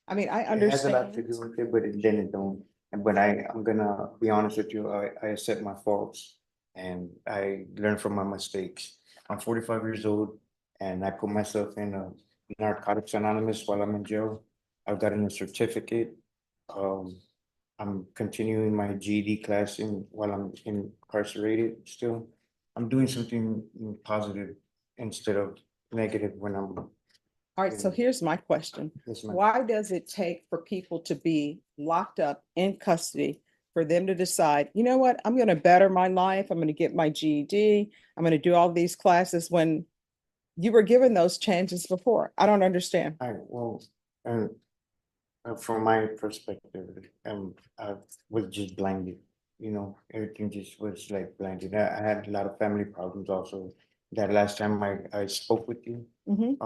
I mean, I it has a lot to understand. do with it, but then it don't. But I'm gonna be honest with you, I accept my faults and I learn from my mistakes. I'm 45 years old and I put myself in a Narcotics Anonymous while I'm in jail. I've gotten a certificate. I'm continuing my GED class while I'm incarcerated still. I'm doing something positive instead of negative when I'm. All right, so here's my question. Yes, ma'am. Why does it take for people to be locked up in custody for them to decide, you know what, I'm gonna better my life, I'm gonna get my GED, I'm gonna do all these classes when you were given those chances before? I don't understand. From my perspective, I was just blinded, everything just was like blinded. I had a lot of family problems also. That last time I spoke with you, Mhm.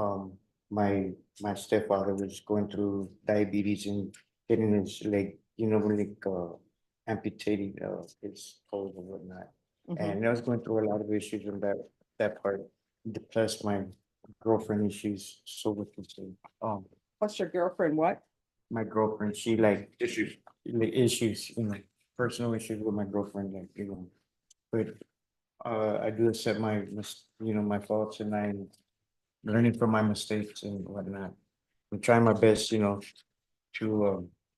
my stepfather was going through diabetes and getting his leg, amputated, his toes and whatnot. And I was going through a lot of issues in that part, plus my girlfriend issues, so what you say, What's your girlfriend, what? my girlfriend, she like Issues. issues, personal issues with my girlfriend, but I do accept my faults and I'm learning from my mistakes and whatnot. I'm trying my best, to,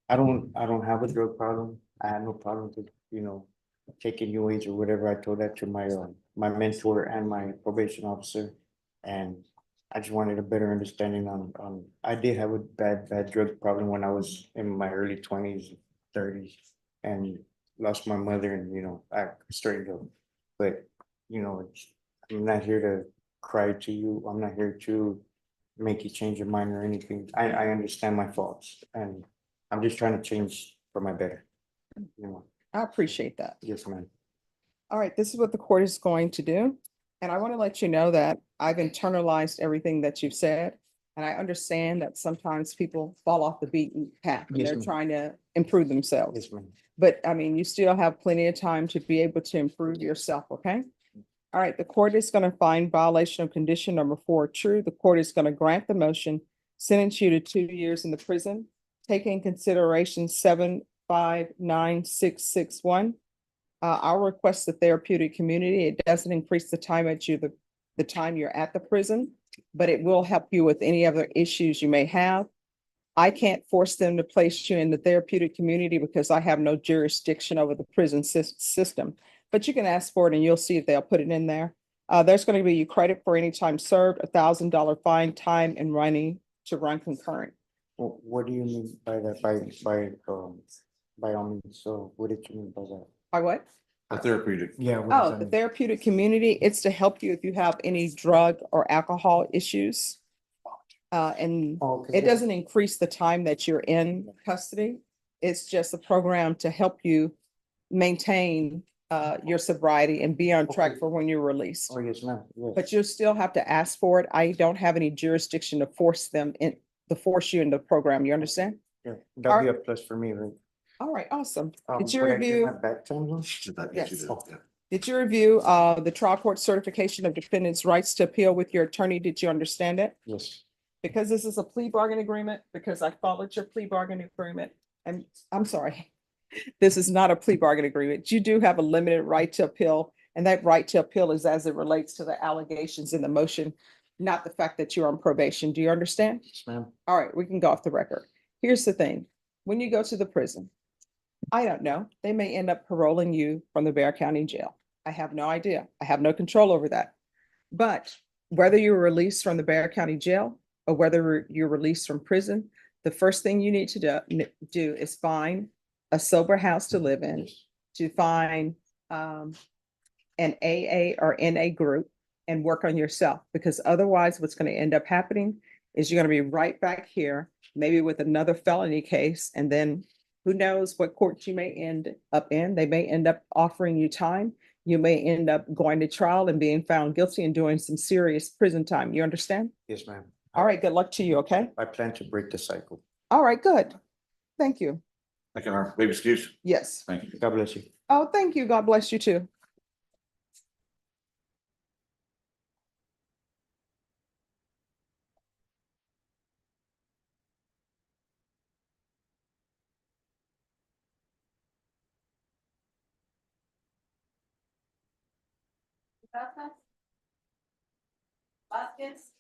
I don't have a drug problem. I have no problem with, taking new age or whatever. I told that to my mentor and my probation officer. And I just wanted a better understanding I did have a bad drug problem when I was in my early twenties, thirties, and lost my mother and, I started to, but, I'm not here to cry to you. I'm not here to make you change your mind or anything. I understand my faults and I'm just trying to change for my better. I appreciate that. Yes, ma'am. All right, this is what the court is going to do. And I want to let you know that I've internalized everything that you've said. And I understand that sometimes people fall off the beaten path and Yes, they're ma'am. trying to improve themselves. Yes, ma'am. But I mean, you still have plenty of time to be able to improve yourself, okay? All right, the court is going to find violation of condition number 4 true. The court is going to grant the motion, sentence you to 2 years in the prison, taking consideration 759661. I'll request the therapeutic community. It doesn't increase the time the time you're at the prison, but it will help you with any other issues you may have. I can't force them to place you in the therapeutic community because I have no jurisdiction over the prison system. But you can ask for it and you'll see if they'll put it in there. There's going to be credit for any time served, $1,000 fine, time and running to run concurrent. What do you mean by that? By all means. So what did you mean by that? By what? A therapeutic. Yeah. What does Oh, that the mean? therapeutic community, it's to help you if you have any drug or alcohol issues. And Oh, 'cause it doesn't increase the time that you're in custody. It's just a program to help you maintain your sobriety and be on track Okay. for when you're released. Oh, yes, ma'am. Yes. But you'll still have to ask for it. I don't have any jurisdiction to force you into the program. You understand? Yeah, that'd be a plus for me, right? All right, awesome. Did you Would I get review? my back time though? Yes. Yeah. Did you review the trial court certification of defendant's rights to appeal with your attorney? Did you understand it? Yes. Because this is a plea bargain agreement, because I followed your plea bargain agreement, and I'm sorry, this is not a plea bargain agreement. You do have a limited right to appeal, and that right to appeal is as it relates to the allegations in the motion, not the fact that you're on probation. Do you understand? Yes, ma'am. All right, we can go off the record. Here's the thing. When you go to the prison, I don't know, they may end up paroling you from the Bear County Jail. I have no idea. I have no control over that. But whether you're released from the Bear County Jail or whether you're released from prison, the first thing you need to do is find a sober house to live in, to find an AA or NA group and work on yourself. Because otherwise, what's going to end up happening is you're going to be right back here, maybe with another felony case. And then who knows what court you may end up in. They may end up offering you time. You may end up going to trial and being found guilty and doing some serious prison time. You understand? Yes, ma'am. All right, good luck to you, okay? I plan to break the cycle. All right, good. Thank you. Thank you, Our baby excuse. Yes. Thank you. God bless you. Oh, thank you. God bless you too. Vasquez?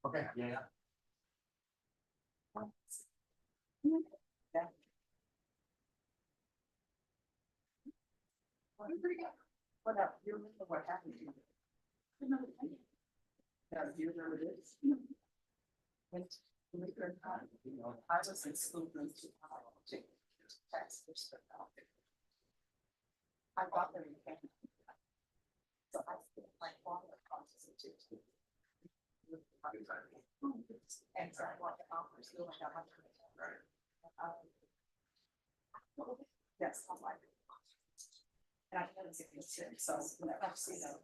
Okay, yeah. What up? You remember what happened to you? Yeah, do you remember this? I was in school in Texas. I got there in Canada. So I spent like all the conferences. And so I walked out for school and got my. Yes, I'm like. And I know it's a concern, so whenever I see them,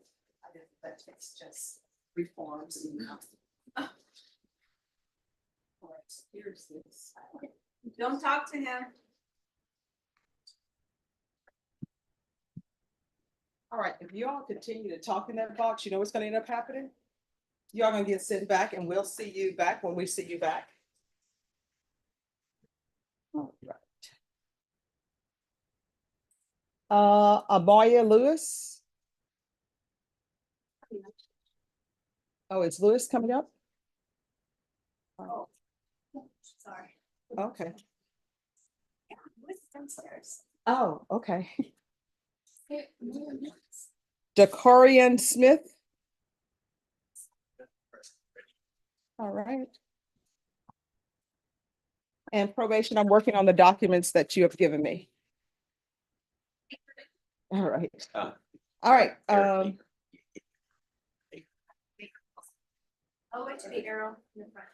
I did, that it's just reforms and. Here's this. Don't talk to him. All right, if you all continue to talk in that box, you know what's gonna end up happening? You all gonna get sent back and we'll see you back when we see you back. All right. Amaya Lewis. Oh, is Lewis coming up? Oh, sorry. Okay. Yeah, who's downstairs? Oh, okay. Dakarian Smith. All right. And probation, I'm working on the documents that you have given me. All right. All right. Oh, wait to the arrow in the front.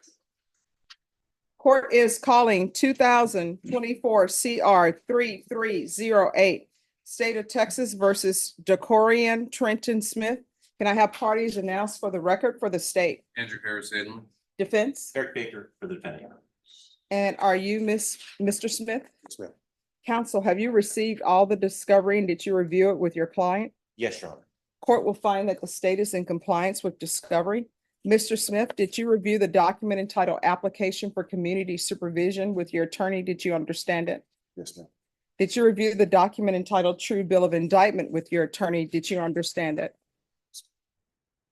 Court is calling 2024 CR 3308, State of Texas versus Dakorian Trenton Smith. Can I have parties announced for the record for the state? Andrew Harris Salem. Defense? Eric Baker for the defendant. And are you Mr. Smith? Yes, ma'am. Counsel, have you received all the discovery and did you review it with your client? Yes, Your Honor. Court will find that the state is in compliance with discovery. Mr. Smith, did you review the document entitled Application for Community Supervision with your attorney? Did you understand it? Yes, ma'am. Did you review the document entitled True Bill of Indictment with your attorney? Did you understand it?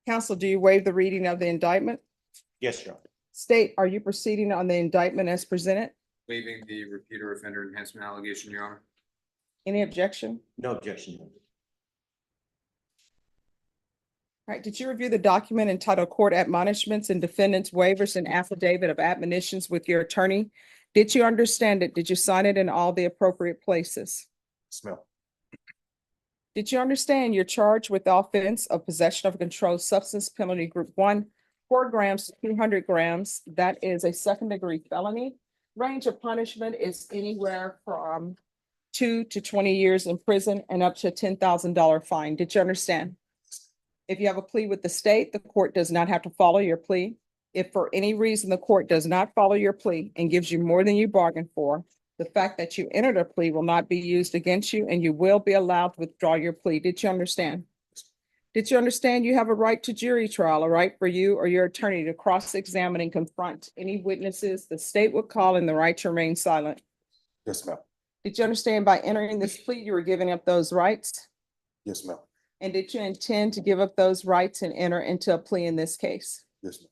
Counsel, do you waive the reading of the indictment? Yes, Your Honor. State, are you proceeding on the indictment as presented? Waiving the repeater offender enhancement allegation, Your Honor. Any objection? No objection. Your Honor. All right, did you review the document entitled Court Admonishments and Defendants Waivers and Affidavit of Admonitions with your attorney? Did you understand it? Did you sign it in all the appropriate places? Smell. Did you understand you're charged with the offense of possession of a controlled substance, penalty group 1, 4 grams to 200 grams? That is a second-degree felony. Range of punishment is anywhere from 2 to 20 years in prison and up to a $10,000 fine. Did you understand? If you have a plea with the state, the court does not have to follow your plea. If for any reason the court does not follow your plea and gives you more than you bargained for, the fact that you entered a plea will not be used against you and you will be allowed to withdraw your plea. Did you understand? Did you understand you have a right to jury trial, a right for you or your attorney to cross-examine and confront any witnesses the state would call and the right to remain silent? Yes, ma'am. Did you understand by entering this plea, you were giving up those rights? Yes, ma'am. And did you intend to give up those rights and enter into a plea in this case? Yes, ma'am.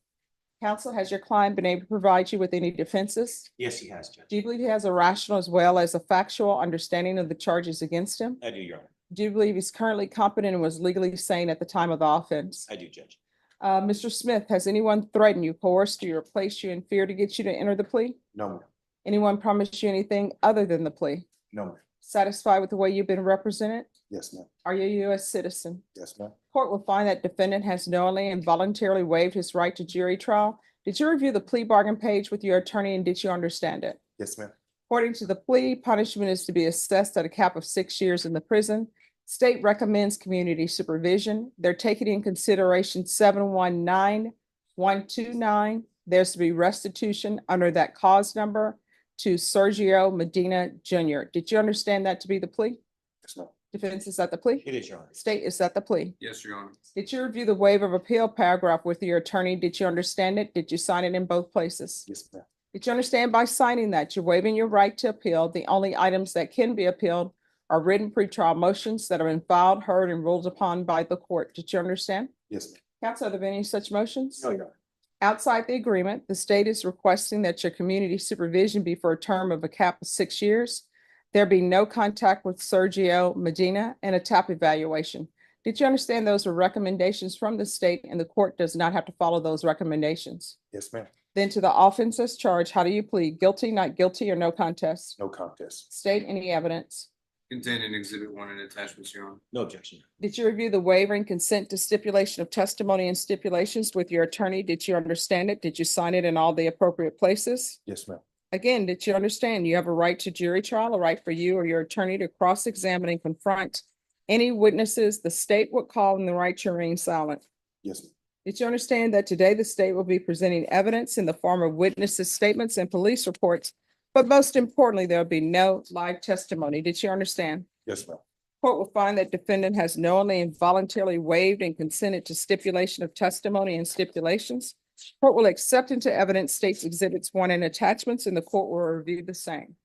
Counsel, has your client been able to provide you with any defenses? Yes, he has, Judge. Do you believe he has a rational as well as a factual understanding of the charges against him? I do, Your Honor. Do you believe he's currently competent and was legally sane at the time of the offense? I do, Judge. Mr. Smith, has anyone threatened you, coerced you, or placed you in fear to get you to enter the plea? No, ma'am. Anyone promised you anything other than the plea? No, ma'am. Satisfied with the way you've been represented? Yes, ma'am. Are you a U.S. citizen? Yes, ma'am. Court will find that defendant has knowingly and voluntarily waived his right to jury trial. Did you review the plea bargain page with your attorney and did you understand it? Yes, ma'am. According to the plea, punishment is to be assessed at a cap of 6 years in the prison. State recommends community supervision. They're taking in consideration 719129. There's to be restitution under that cause number to Sergio Medina Jr. Did you understand that to be the plea? Yes, ma'am. Defense, is that the plea? It is, Your Honor. State, is that the plea? Yes, Your Honor. Did you review the waiver of appeal paragraph with your attorney? Did you understand it? Did you sign it in both places? Yes, ma'am. Did you understand by signing that you're waiving your right to appeal? The only items that can be appealed are written pretrial motions that have been filed, heard, and ruled upon by the court. Did you understand? Yes, ma'am. Counsel, are there any such motions? No, Your Honor. Outside the agreement, the state is requesting that your community supervision be for a term of a cap of 6 years. There be no contact with Sergio Medina and a TAP evaluation. Did you understand those were recommendations from the state and the court does not have to follow those recommendations? Yes, ma'am. Then to the offenses charged, how do you plead? Guilty, not guilty, or no contest? No contest. State any evidence. Contained in exhibit one and attachments, Your Honor. No objection. Did you review the waiver and consent to stipulation of testimony and stipulations with your attorney? Did you understand it? Did you sign it in all the appropriate places? Yes, ma'am. Again, did you understand you have a right to jury trial, a right for you or your attorney to cross-examine and confront any witnesses the state would call and the right to remain silent? Yes, ma'am. Did you understand that today the state will be presenting evidence in the form of witnesses' statements and police reports? But most importantly, there'll be no live testimony. Did you understand? Yes, ma'am. Court will find that defendant has knowingly and voluntarily waived and consented to stipulation of testimony and stipulations. Court will accept into evidence states exhibits 1 and attachments, and the court will review the same.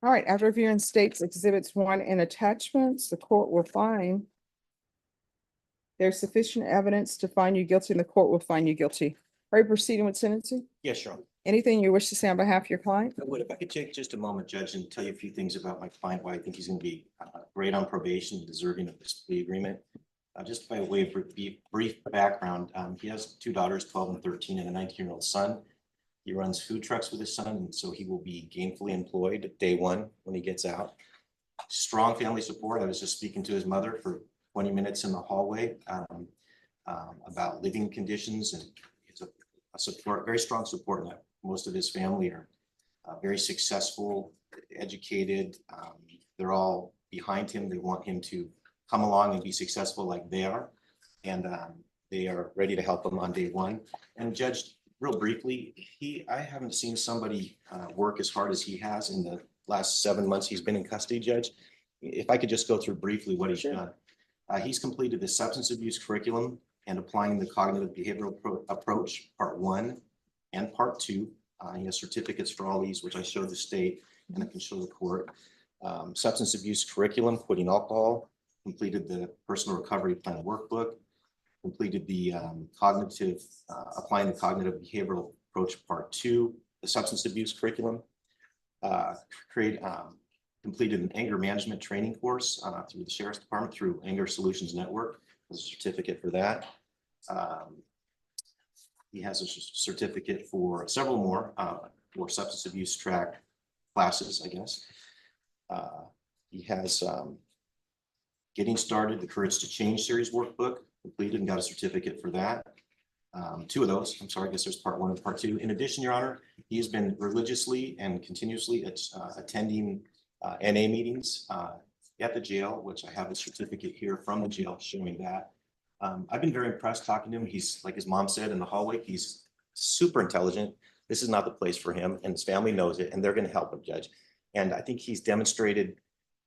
All right, after reviewing states exhibits 1 and attachments, the court will find there's sufficient evidence to find you guilty and the court will find you guilty. Are you proceeding with sentencing? Yes, Your Honor. Anything you wish to say on behalf of your client? I would, if I could take just a moment, Judge, and tell you a few things about my client, why I think he's going to be great on probation, deserving of this plea agreement. Just by way of brief background, he has 2 daughters, 12 and 13, and a 19-year-old son. He runs food trucks with his son, and so he will be gainfully employed day one when he gets out. Strong family support. I was just speaking to his mother for 20 minutes in the hallway about living conditions, and it's a support, very strong support net. Most of his family are very successful, educated. They're all behind him. They want him to come along and be successful like they are. And they are ready to help him on day one. And Judge, real briefly, I haven't seen somebody work as hard as he has in the last 7 months he's been in custody, Judge. If I could just go through briefly what he's done. He's completed the substance abuse curriculum and applying the cognitive behavioral approach, part 1 and part 2. He has certificates for all these, which I showed the state and I can show the court. Substance abuse curriculum, quitting alcohol, completed the personal recovery plan workbook, completed the applying the cognitive behavioral approach, part 2, the substance abuse curriculum, completed an anger management training course through the Sheriff's Department, through Anger Solutions Network, has a certificate for that. He has a certificate for several more for substance abuse track classes, I guess. He has Getting Started, the Courage to Change series workbook, completed and got a certificate for that. 2 of those, I'm sorry, I guess there's part 1 and part 2. In addition, Your Honor, he has been religiously and continuously attending NA meetings at the jail, which I have a certificate here from the jail showing that. I've been very impressed talking to him. He's, like his mom said in the hallway, he's super intelligent. This is not the place for him, and his family knows it, and they're going to help him, Judge. And I think he's demonstrated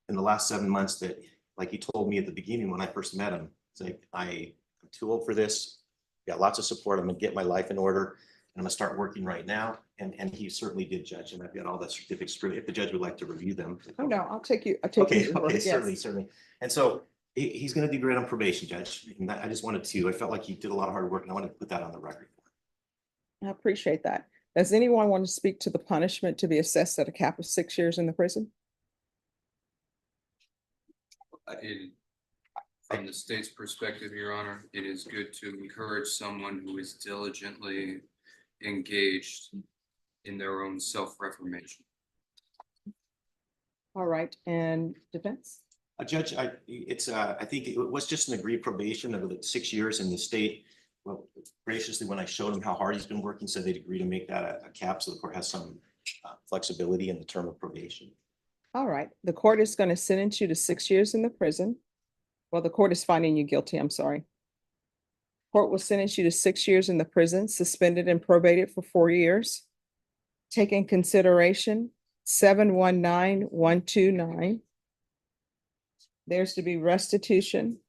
in the last 7 months that, like he told me at the beginning when I first met him, it's like, I'm too old for this. Got lots of support. I'm going to get my life in order, and I'm going to start working right now. And he certainly did, Judge. And I've got all the certificates for, if the judge would like to review them. Oh, no, I'll take you. Okay, certainly. And so he's going to do great on probation, Judge. And I just wanted to, I felt like he did a lot of hard work, and I wanted to put that on the record. I appreciate that. Does anyone want to speak to the punishment to be assessed at a cap of 6 years in the prison? From the state's perspective, Your Honor, it is good to encourage someone who is diligently engaged in their own self-reformation. All right, and defense? Judge, I think it was just an agreed probation of the 6 years in the state. Well, graciously, when I showed him how hard he's been working, said they'd agree to make that a cap, so the court has some flexibility in the term of probation. All right, the court is going to sentence you to 6 years in the prison. Well, the court is finding you guilty, I'm sorry. Court will sentence you to 6 years in the prison, suspended and probated for 4 years. Take in consideration 719129. There's to be restitution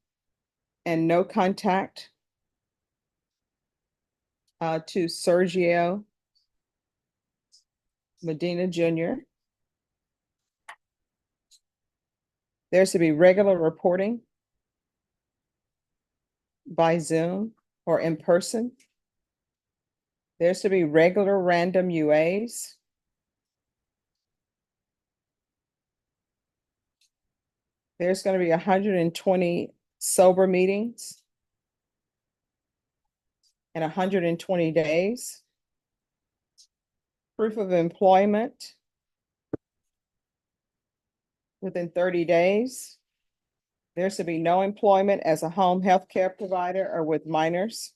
and no contact to Sergio Medina Jr. There's to be regular reporting by Zoom or in person. There's to be regular random UAs. There's going to be 120 sober meetings in 120 days. Proof of employment within 30 days. There's to be no employment as a home health care provider or with minors.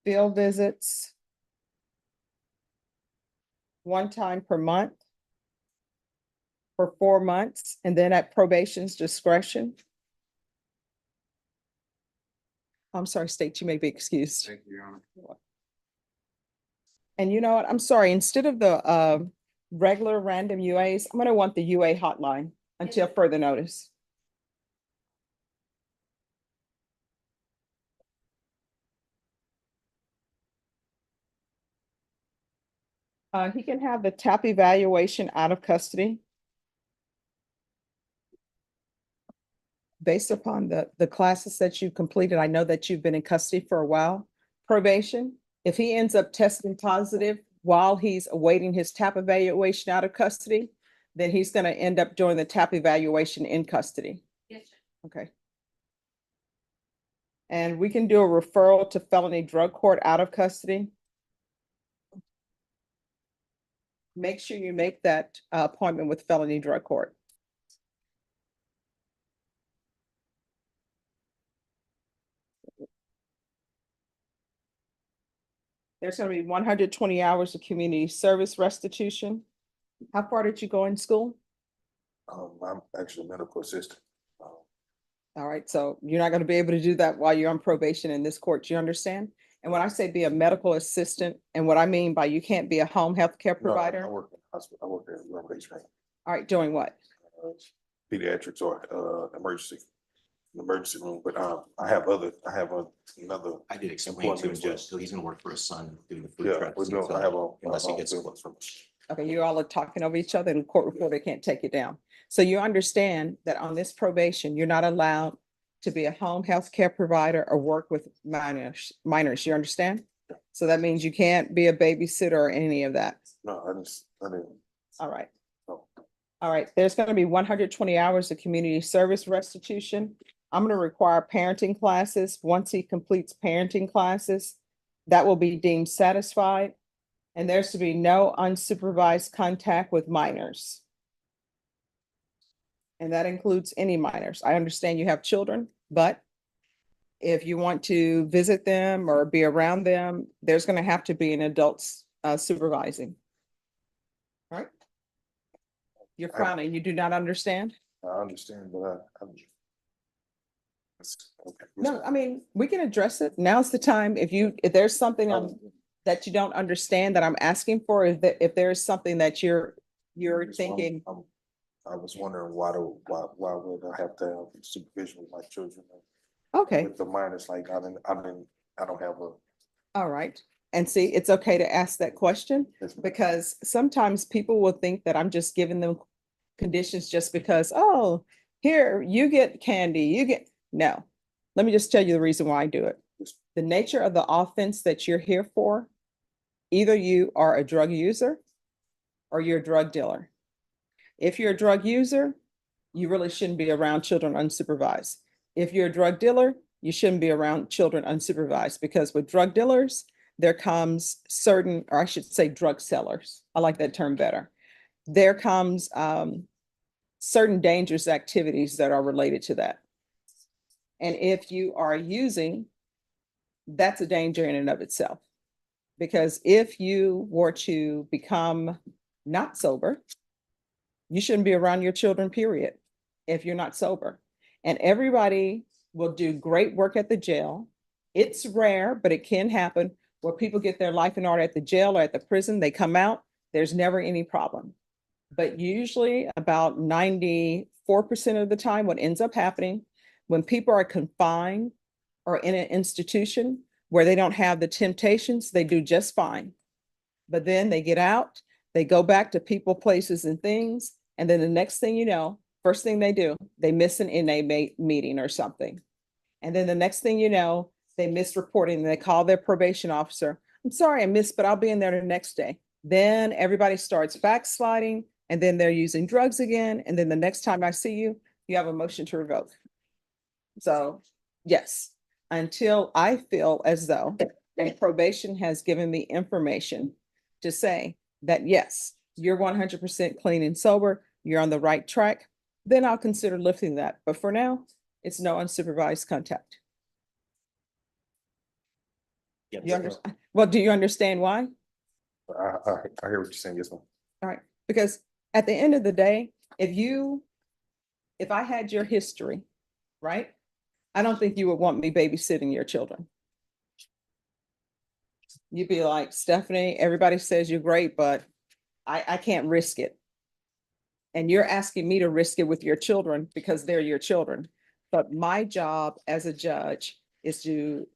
Field visits 1 time per month for 4 months, and then at probation's discretion. I'm sorry, State, you may be excused. Thank you, Your Honor. And you know what? I'm sorry, instead of the regular random UAs, I'm gonna want the UA hotline until further notice. He can have the TAP evaluation out of custody. Based upon the classes that you've completed, I know that you've been in custody for a while. Probation, if he ends up testing positive while he's awaiting his TAP evaluation out of custody, then he's gonna end up doing the TAP evaluation in custody. Yes, sir. Okay. And we can do a referral to felony drug court out of custody. Make sure you make that appointment with felony drug court. There's gonna be 120 hours of community service restitution. How far did you go in school? I'm actually a medical assistant. All right, so you're not gonna be able to do that while you're on probation in this court, you understand? And when I say be a medical assistant, and what I mean by you can't be a home health care No, I provider, work in hospital, I work at rehabilitation, all right, doing what? pediatrics or emergency room, but I have another. I did explain to him, Judge, so he's gonna work for his son doing the food Yeah, trucks. we're doing, I have a. Unless he gets. Okay, you all are talking over each other and court reporter can't take you down. So you understand that on this probation, you're not allowed to be a home health care provider or work with minors, you understand? So that means you can't be a babysitter or any of that. No, I didn't. All right. No. All right, there's gonna be 120 hours of community service restitution. I'm gonna require parenting classes. Once he completes parenting classes, that will be deemed satisfied. And there's to be no unsupervised contact with minors. And that includes any minors. I understand you have children, but if you want to visit them or be around them, there's gonna have to be an adult supervising. All right? You're frowning, you do not understand? I understand, but I'm. Okay. No, I mean, we can address it. Now's the time. If there's something that you don't understand that I'm asking for, if there's something that you're thinking. I was wondering why would I have to have supervision with my children? Okay, With the minors, like I don't have a. all right. And see, it's okay to ask that question because sometimes people will think that I'm just giving them conditions just because, oh, here, you get candy, no. Let me just tell you the reason why I do it. The nature of the offense that you're here for, either you are a drug user or you're a drug dealer. If you're a drug user, you really shouldn't be around children unsupervised. If you're a drug dealer, you shouldn't be around children unsupervised, because with drug dealers, there comes certain, or I should say drug sellers. I like that term better. There comes certain dangerous activities that are related to that. And if you are using, that's a danger in and of itself. Because if you were to become not sober, you shouldn't be around your children, period, if you're not sober. And everybody will do great work at the jail. It's rare, but it can happen where people get their life in order at the jail or at the prison. They come out, there's never any problem. But usually about 94% of the time, what ends up happening when people are confined or in an institution where they don't have the temptations, they do just fine. But then they get out, they go back to people, places, and things. And then the next thing you know, first thing they do, they miss an inmate meeting or something. And then the next thing you know, they miss reporting and they call their probation officer. I'm sorry I missed, but I'll be in there the next day. Then everybody starts backsliding, and then they're using drugs again. And then the next time I see you, you have a motion to revoke. So yes, until I feel as though a probation has given me information to say that, yes, you're 100% clean and sober, you're on the right track, then I'll consider lifting that. But for now, it's no unsupervised contact. Yes. You understand? Well, do you understand why? I hear what you're saying, yes, ma'am. All right, because at the end of the day, if I had your history, right? I don't think you would want me babysitting your children. You'd be like, Stephanie, everybody says you're great, but I can't risk it. And you're asking me to risk it with your children because they're your children. But my job as a judge is to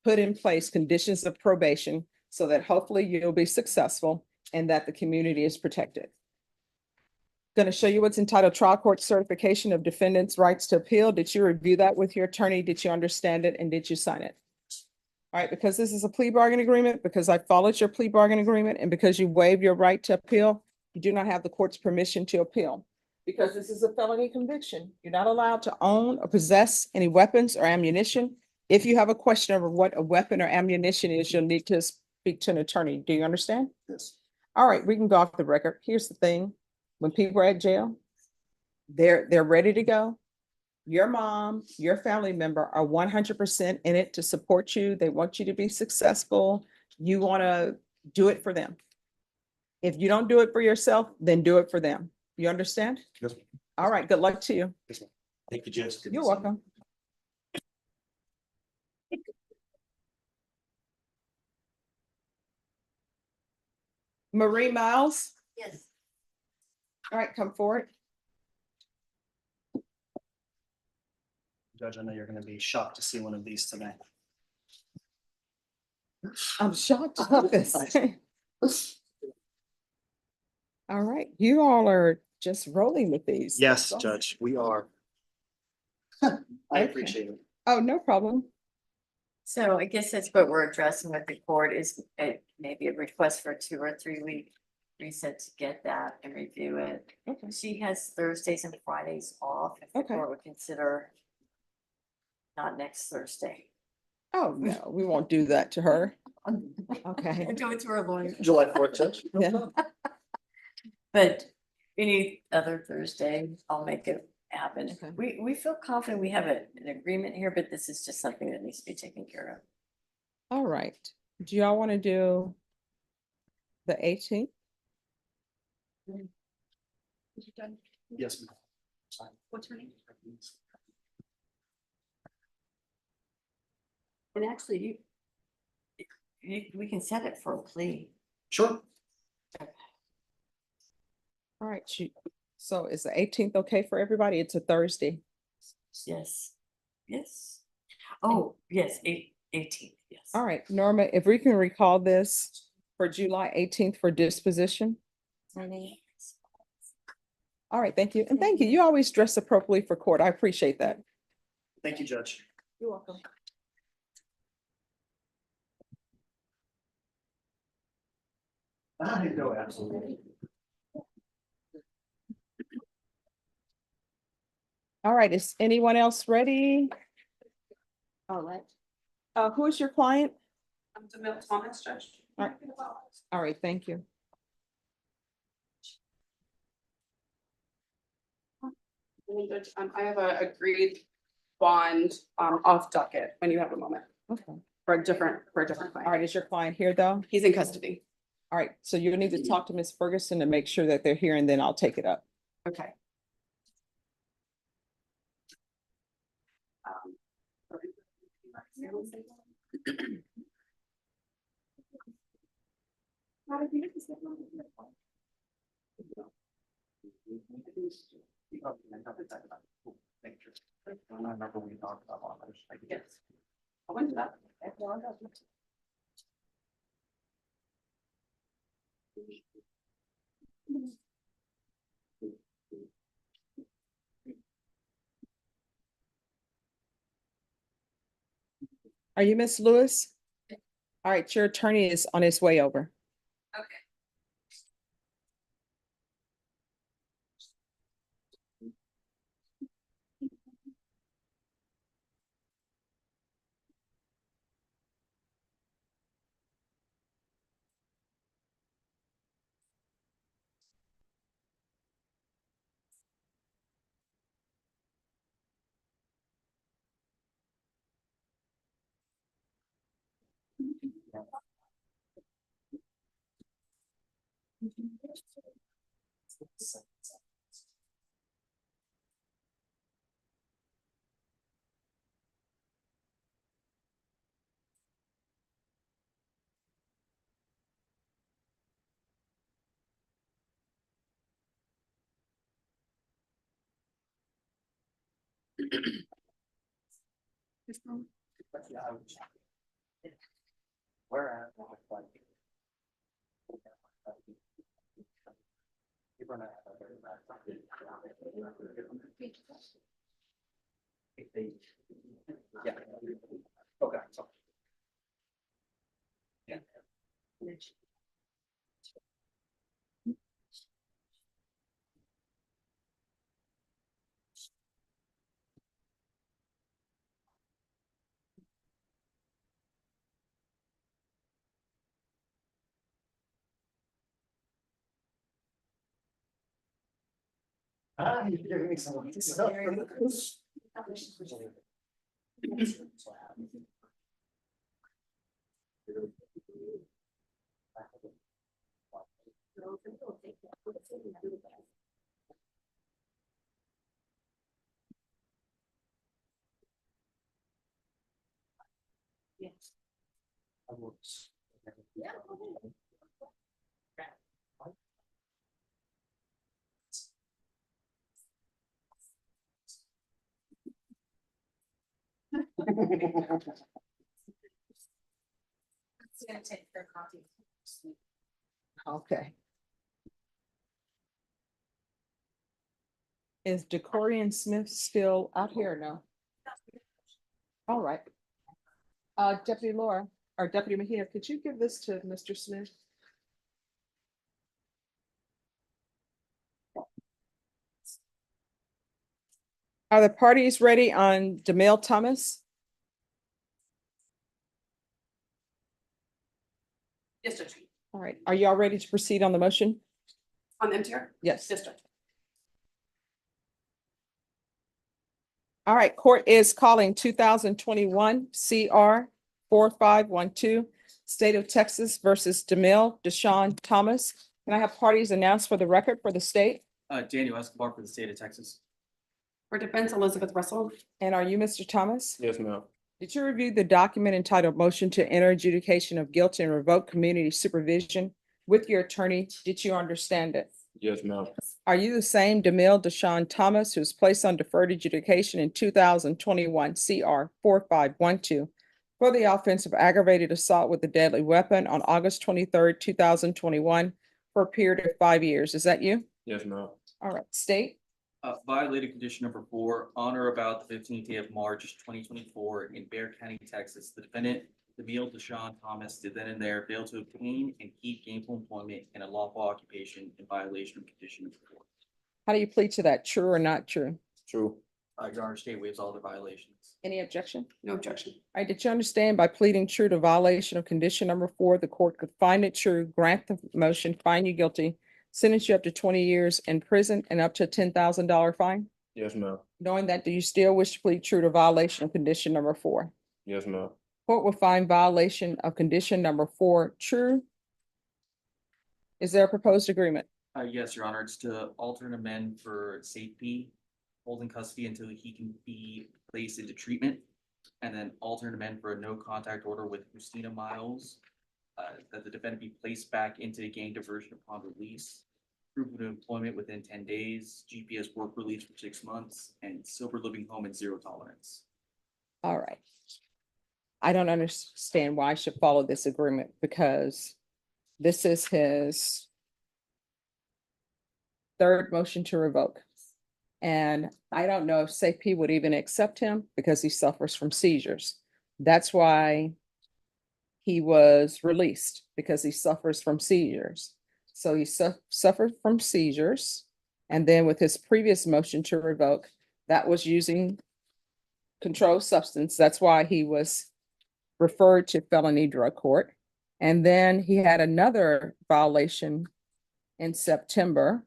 put in place conditions of probation so that hopefully you'll be successful and that the community is protected. Going to show you what's entitled Trial Court Certification of Defendants' Rights to Appeal. Did you review that with your attorney? Did you understand it? And did you sign it? All right, because this is a plea bargain agreement, because I followed your plea bargain agreement, and because you waived your right to appeal, you do not have the court's permission to appeal. Because this is a felony conviction, you're not allowed to own or possess any weapons or ammunition. If you have a question over what a weapon or ammunition is, you'll need to speak to an attorney. Do you understand? Yes. All right, we can go off the record. Here's the thing. When people are at jail, they're ready to go. Your mom, your family member are 100% in it to support you. They want you to be successful. You want to do it for them. If you don't do it for yourself, then do it for them. You understand? Yes, ma'am. All right, good luck to you. Yes, ma'am. Thank you, Judge. Good to You're see you. welcome. Marie Miles. Yes. All right, come forward. Judge, I know you're gonna be shocked to see one of these today. I'm shocked about this. All right, you all are just rolling with these. Yes, That's all. Judge, we are. I appreciate it. Oh, no problem. So I guess that's what we're addressing with the court is maybe a request for a 2 or 3 week reset to get that and review it. Okay. She has Thursdays and Fridays off if the Okay. court would consider not next Thursday. Oh, no, we won't do that to her. Okay. Go to her lawyer. July 4th, Judge. Yeah. But any other Thursday, I'll make it happen. Okay. We feel confident we have an agreement here, but this is just something that needs to be taken care of. All right. Do y'all want to do the 18th? Yes. ma'am. What's her name? And actually, we can set it for a plea. Sure. All right, so is the 18th okay for everybody? It's a Thursday. Yes. Yes. Oh, yes, 18th, yes. All right, Norma, if we can recall this for July 18th for disposition. All right, thank you. And thank you. You always dress appropriately for court. I appreciate that. Thank you, Judge. You're welcome. I know, absolutely. All right, is anyone else ready? All right. Who is your client? I'm Demille Thomas, Judge. All right. All right, thank you. Judge, I have a agreed bond off docket when you have a moment Okay. for a different All client. right, is your client here though? He's in custody. All right, so you need to talk to Ms. Ferguson to make sure that they're here and then I'll take it up. Okay. Um, I remember we talked about all this. Yes. I went to that. Are you Miss Lewis? All right, your attorney is on his way over. Okay. Where at? You're gonna have yeah. Okay. So. Yeah. You're giving me some. Yes. It's gonna take their coffee. Okay. Is Decorian Smith still out here or no? All right. Deputy Laura, or Deputy Mejia, could you give this to Mr. Smith? Are the parties ready on Demille Thomas? Yes, Judge. All right, are y'all ready to proceed on the motion? On the MTR? Yes. Yes, Judge. All right, court is calling 2021 CR 4512, State of Texas versus Demille Deshawn Thomas. Can I have parties announced for the record for the state? Daniel Escobar for the state of Texas. For defense, Elizabeth Russell. And are you Mr. Thomas? Yes, ma'am. Did you review the document entitled Motion to Enter Adjudication of Guilt and Revoke Community Supervision with your attorney? Did you understand it? Yes, ma'am. Are you the same Demille Deshawn Thomas who was placed on deferred adjudication in 2021 CR 4512 for the offense of aggravated assault with a deadly weapon on August 23rd, 2021 for a period of 5 years? Is that you? Yes, ma'am. All right, state. Violated condition number 4, on or about the 15th day of March, 2024 in Bexar County, Texas. The defendant, Demille Deshawn Thomas, did then and there fail to obtain and keep gainful employment in a lawful occupation in violation of condition number 4. How do you plead to that? True or not true? True. Your Honor, state waives all the violations. Any objection? No objection. All right, did you understand by pleading true to violation of condition number 4, the court could find it true, grant the motion, find you guilty, sentence you up to 20 years in prison and up to a $10,000 fine? Yes, ma'am. Knowing that, do you still wish to plead true to violation of condition number 4? Yes, ma'am. Court will find violation of condition number 4 true. Is there a proposed agreement? Yes, Your Honor, it's to alter and amend for safety, holding custody until he can be placed into treatment. And then alter and amend for a no contact order with Christina Miles. That the defendant be placed back into gang diversion upon release. Proof of employment within 10 days, GPS work release for 6 months, and sober living home and zero tolerance. All right. I don't understand why I should follow this agreement because this is his third motion to revoke. And I don't know if SAP would even accept him because he suffers from seizures. That's why he was released, because he suffers from seizures. So he suffered from seizures. And then with his previous motion to revoke, that was using controlled substance. That's why he was referred to felony drug court. And then he had another violation in September.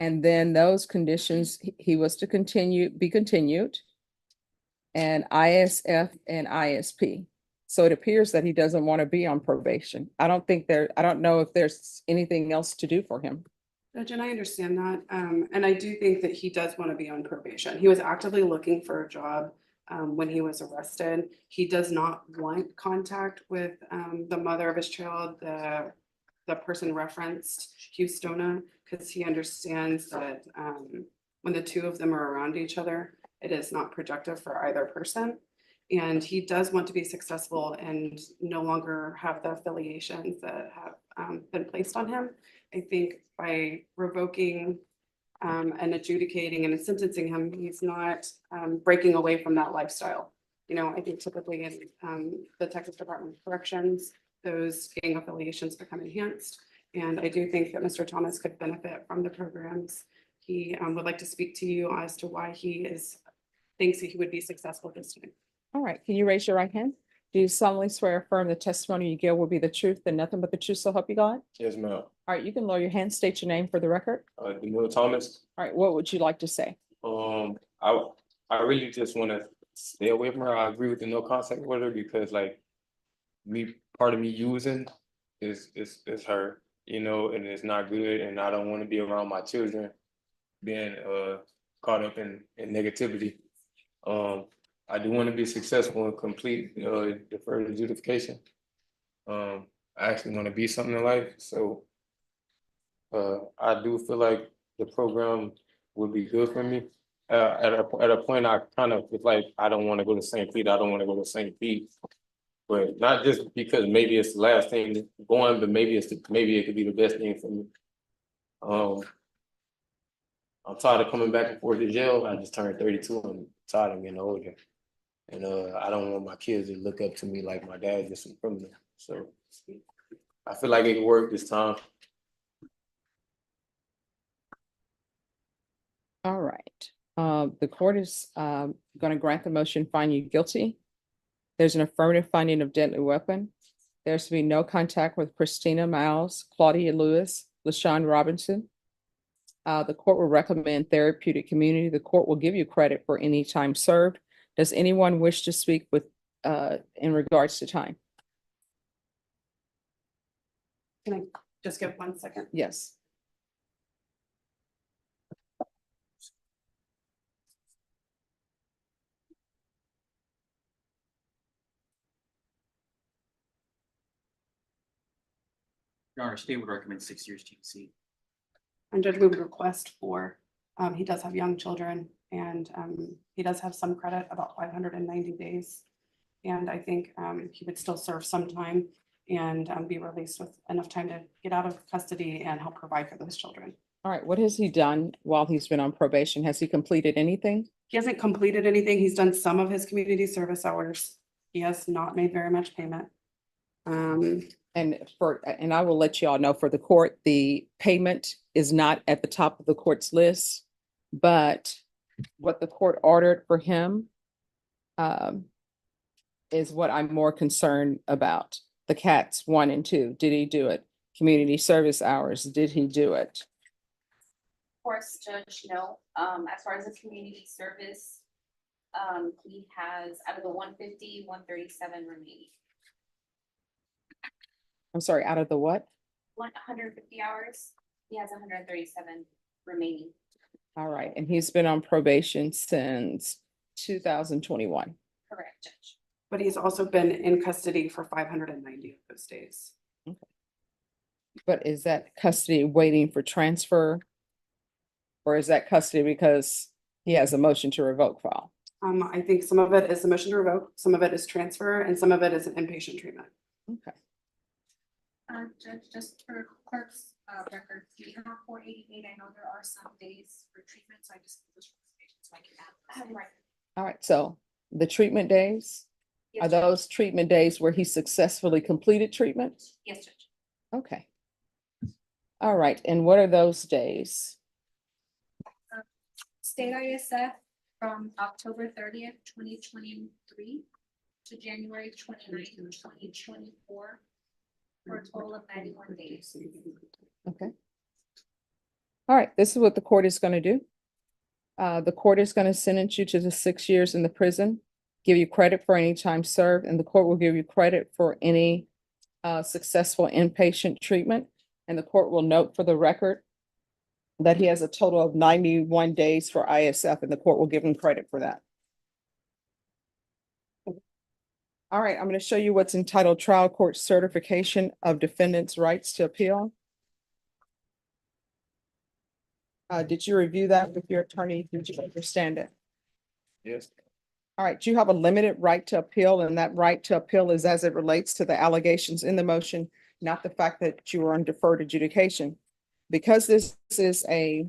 And then those conditions, he was to be continued, and ISF and ISP. So it appears that he doesn't want to be on probation. I don't know if there's anything else to do for him. Judge, and I understand that. And I do think that he does want to be on probation. He was actively looking for a job when he was arrested. He does not want contact with the mother of his child, the person referenced, Houstona, because he understands that when the two of them are around each other, it is not productive for either person. And he does want to be successful and no longer have the affiliations that have been placed on him. I think by revoking and adjudicating and sentencing him, he's not breaking away from that lifestyle. You know, I think typically in the Texas Department of Corrections, those gang affiliations become enhanced. And I do think that Mr. Thomas could benefit from the programs. He would like to speak to you as to why he thinks that he would be successful this time. All right, can you raise your right hand? Do you solemnly swear or affirm the testimony you give will be the truth and nothing but the truth, so help you God? Yes, ma'am. All right, you can lower your hand, state your name for the record. Demille Thomas. All right, what would you like to say? I really just want to stay away from her. I agree with the no contact order because like part of me using is her, you know, and it's not good. And I don't want to be around my children being caught up in negativity. I do want to be successful and complete deferred adjudication. I actually want to be something in life. So I do feel like the program would be good for me. At a point, I kind of feel like I don't want to go to St. Pete. I don't want to go to St. Pete, but not just because maybe it's the last thing going, but maybe maybe it could be the best thing for me. I'm tired of coming back and forth to jail. I just turned 32. I'm tired of getting older, and I don't want my kids to look up to me like my dad just some criminal. So I feel like it could work this time. All right. The court is going to grant the motion, find you guilty. There's an affirmative finding of deadly weapon. There's to be no contact with Christina Miles, Claudia Lewis, LaShawn Robinson. The court will recommend therapeutic community. The court will give you credit for any time served. Does anyone wish to speak with in regards to time? Can I just give 1 second? Yes. Your Honor, state would recommend 6 years TC. And Judge, we would request he does have young children and he does have some credit, about 590 days. And I think he would still serve some time and be released with enough time to get out of custody and help provide for those children. All right. What has he done while he's been on probation? Has he completed anything? He hasn't completed anything. He's done some of his community service hours. He has not made very much payment. And I will let you all know for the court, the payment is not at the top of the court's list, but what the court ordered for him is what I'm more concerned about. The cats 1 and 2, did he do it? Community service hours, did he do it? Of course, Judge, no, as far as the community service, he has out of the 150, 137 remaining. I'm sorry, out of the what? 150 hours, he has 137 remaining. All right, and he's been on probation since 2021. Correct, Judge. But he's also been in custody for 590 of those days. But is that custody waiting for transfer? Or is that custody because he has a motion to revoke file? I think some of it is a motion to revoke, some of it is transfer, and some of it is an inpatient treatment. Okay. Judge, just for clerk's record, you have 488. I know there are some days for treatment, so I just so I can add. Right. All right, so the treatment days, are those treatment days where he successfully completed treatment? Yes, Judge. Okay. All right, and what are those days? State ISF from October 30th, 2023 to January 29th, 2024 for a total of 91 days. Okay. All right, this is what the court is going to do. The court is going to sentence you to the 6 years in the prison, give you credit for any time served, and the court will give you credit for any successful inpatient treatment. And the court will note for the record that he has a total of 91 days for ISF, and the court will give him credit for that. All right, I'm going to show you what's entitled Trial Court Certification of Defendant's Rights to Appeal. Did you review that with your attorney? Did you understand it? Yes. All right, you have a limited right to appeal, and that right to appeal is as it relates to the allegations in the motion, not the fact that you are on deferred adjudication. Because this is a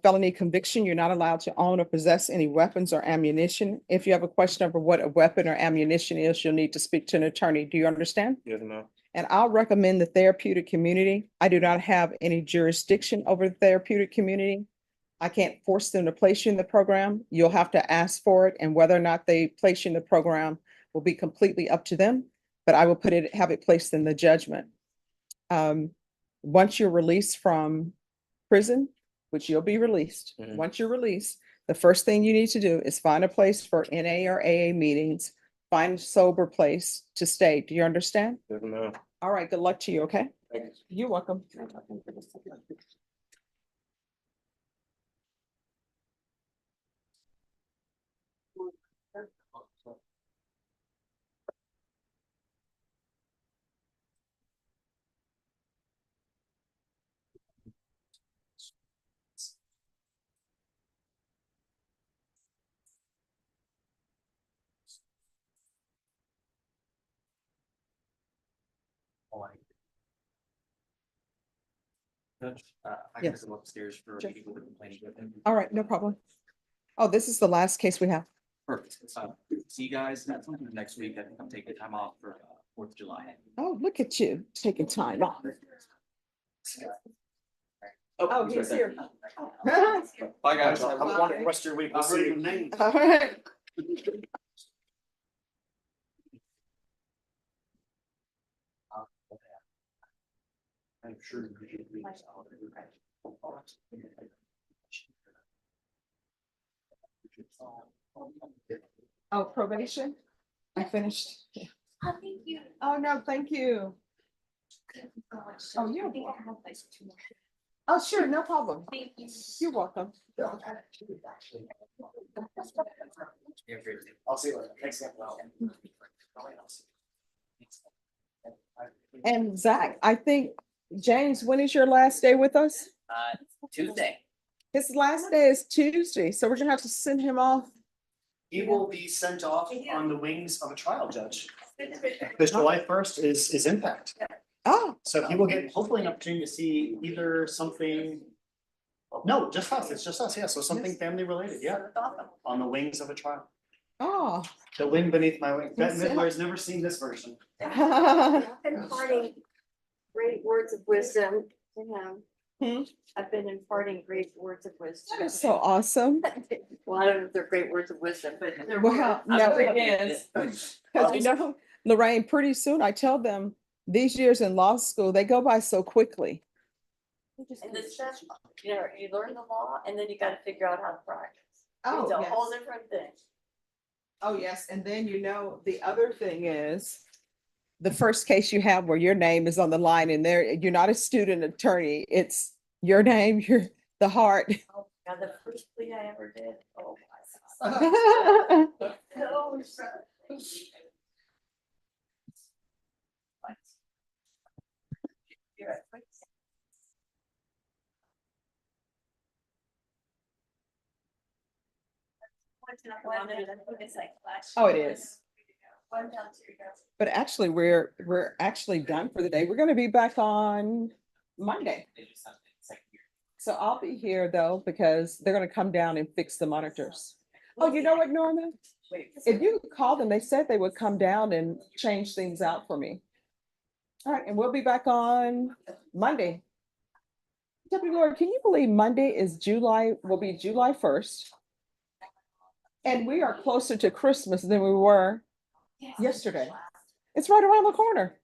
felony conviction, you're not allowed to own or possess any weapons or ammunition. If you have a question over what a weapon or ammunition is, you'll need to speak to an attorney. Do you understand? Yes, ma'am. And I'll recommend the therapeutic community. I do not have any jurisdiction over the therapeutic community. I can't force them to place you in the program. You'll have to ask for it, and whether or not they place you in the program will be completely up to them. But I will have it placed in the judgment. Once you're released from prison, which you'll be released, once you're released, the first thing you need to do is find a place for NA or AA meetings, find a sober place to stay. Do you understand? Yes, ma'am. All right, good luck to you, okay? Thank you. You're welcome. Judge, I Yes. gotta go upstairs for Sure. people with complaining with him. All right, no problem. Oh, this is the last case we have. Perfect. See you guys next week. I think I'm taking time off for 4th of July. Oh, look at you taking time off. Oh, he's here. Bye, guys. Have a wonderful rest of your week. We'll see you. All right. I'm sure. Oh, probation? I finished. Oh, thank you. Oh, no, thank you. Oh, you're welcome. Oh, sure, no problem. Thank you. You're welcome. I'll see you later. Thanks. And Zach, I think, James, when is your last day with us? Tuesday. His last day is Tuesday, so we're gonna have to send him off. He will be sent off on the wings of a trial judge. Because July 1st is impact. Oh, So he will get hopefully an opportunity to see either something. No, just us. It's just us. Yeah. So something family related. Yeah. On the wings of a trial. oh. The wind beneath my wings. Bette Yes, Midler has never seen this version. Imparting great words of wisdom to him. I've been imparting great words of wisdom. That is so awesome. Well, I don't know if they're great words of wisdom, but they're. Well, no, it is. Because you Oh, know, Lorraine, pretty soon I tell them these years in law school, they go by so quickly. And this stuff, you learn the law and then you gotta figure out how to practice. Oh, It's a yes. whole different thing. Oh, yes. And then, you know, the other thing is the first case you have where your name is on the line and there, you're not a student attorney. It's your name, you're the heart. Oh, God, the first plea I ever did, oh my. So You're right. Oh, it is. One down, two go. But actually, we're actually done for the day. We're gonna be back on Monday. So I'll be here though, because they're gonna come down and fix the monitors. Oh, you know what, Norma? If you call them, they said they would come down and change things out for me. All right, and we'll be back on Monday. Deputy Lord, can you believe Monday is will be July 1st? And we are closer to Christmas than we were yesterday. It's right around the corner.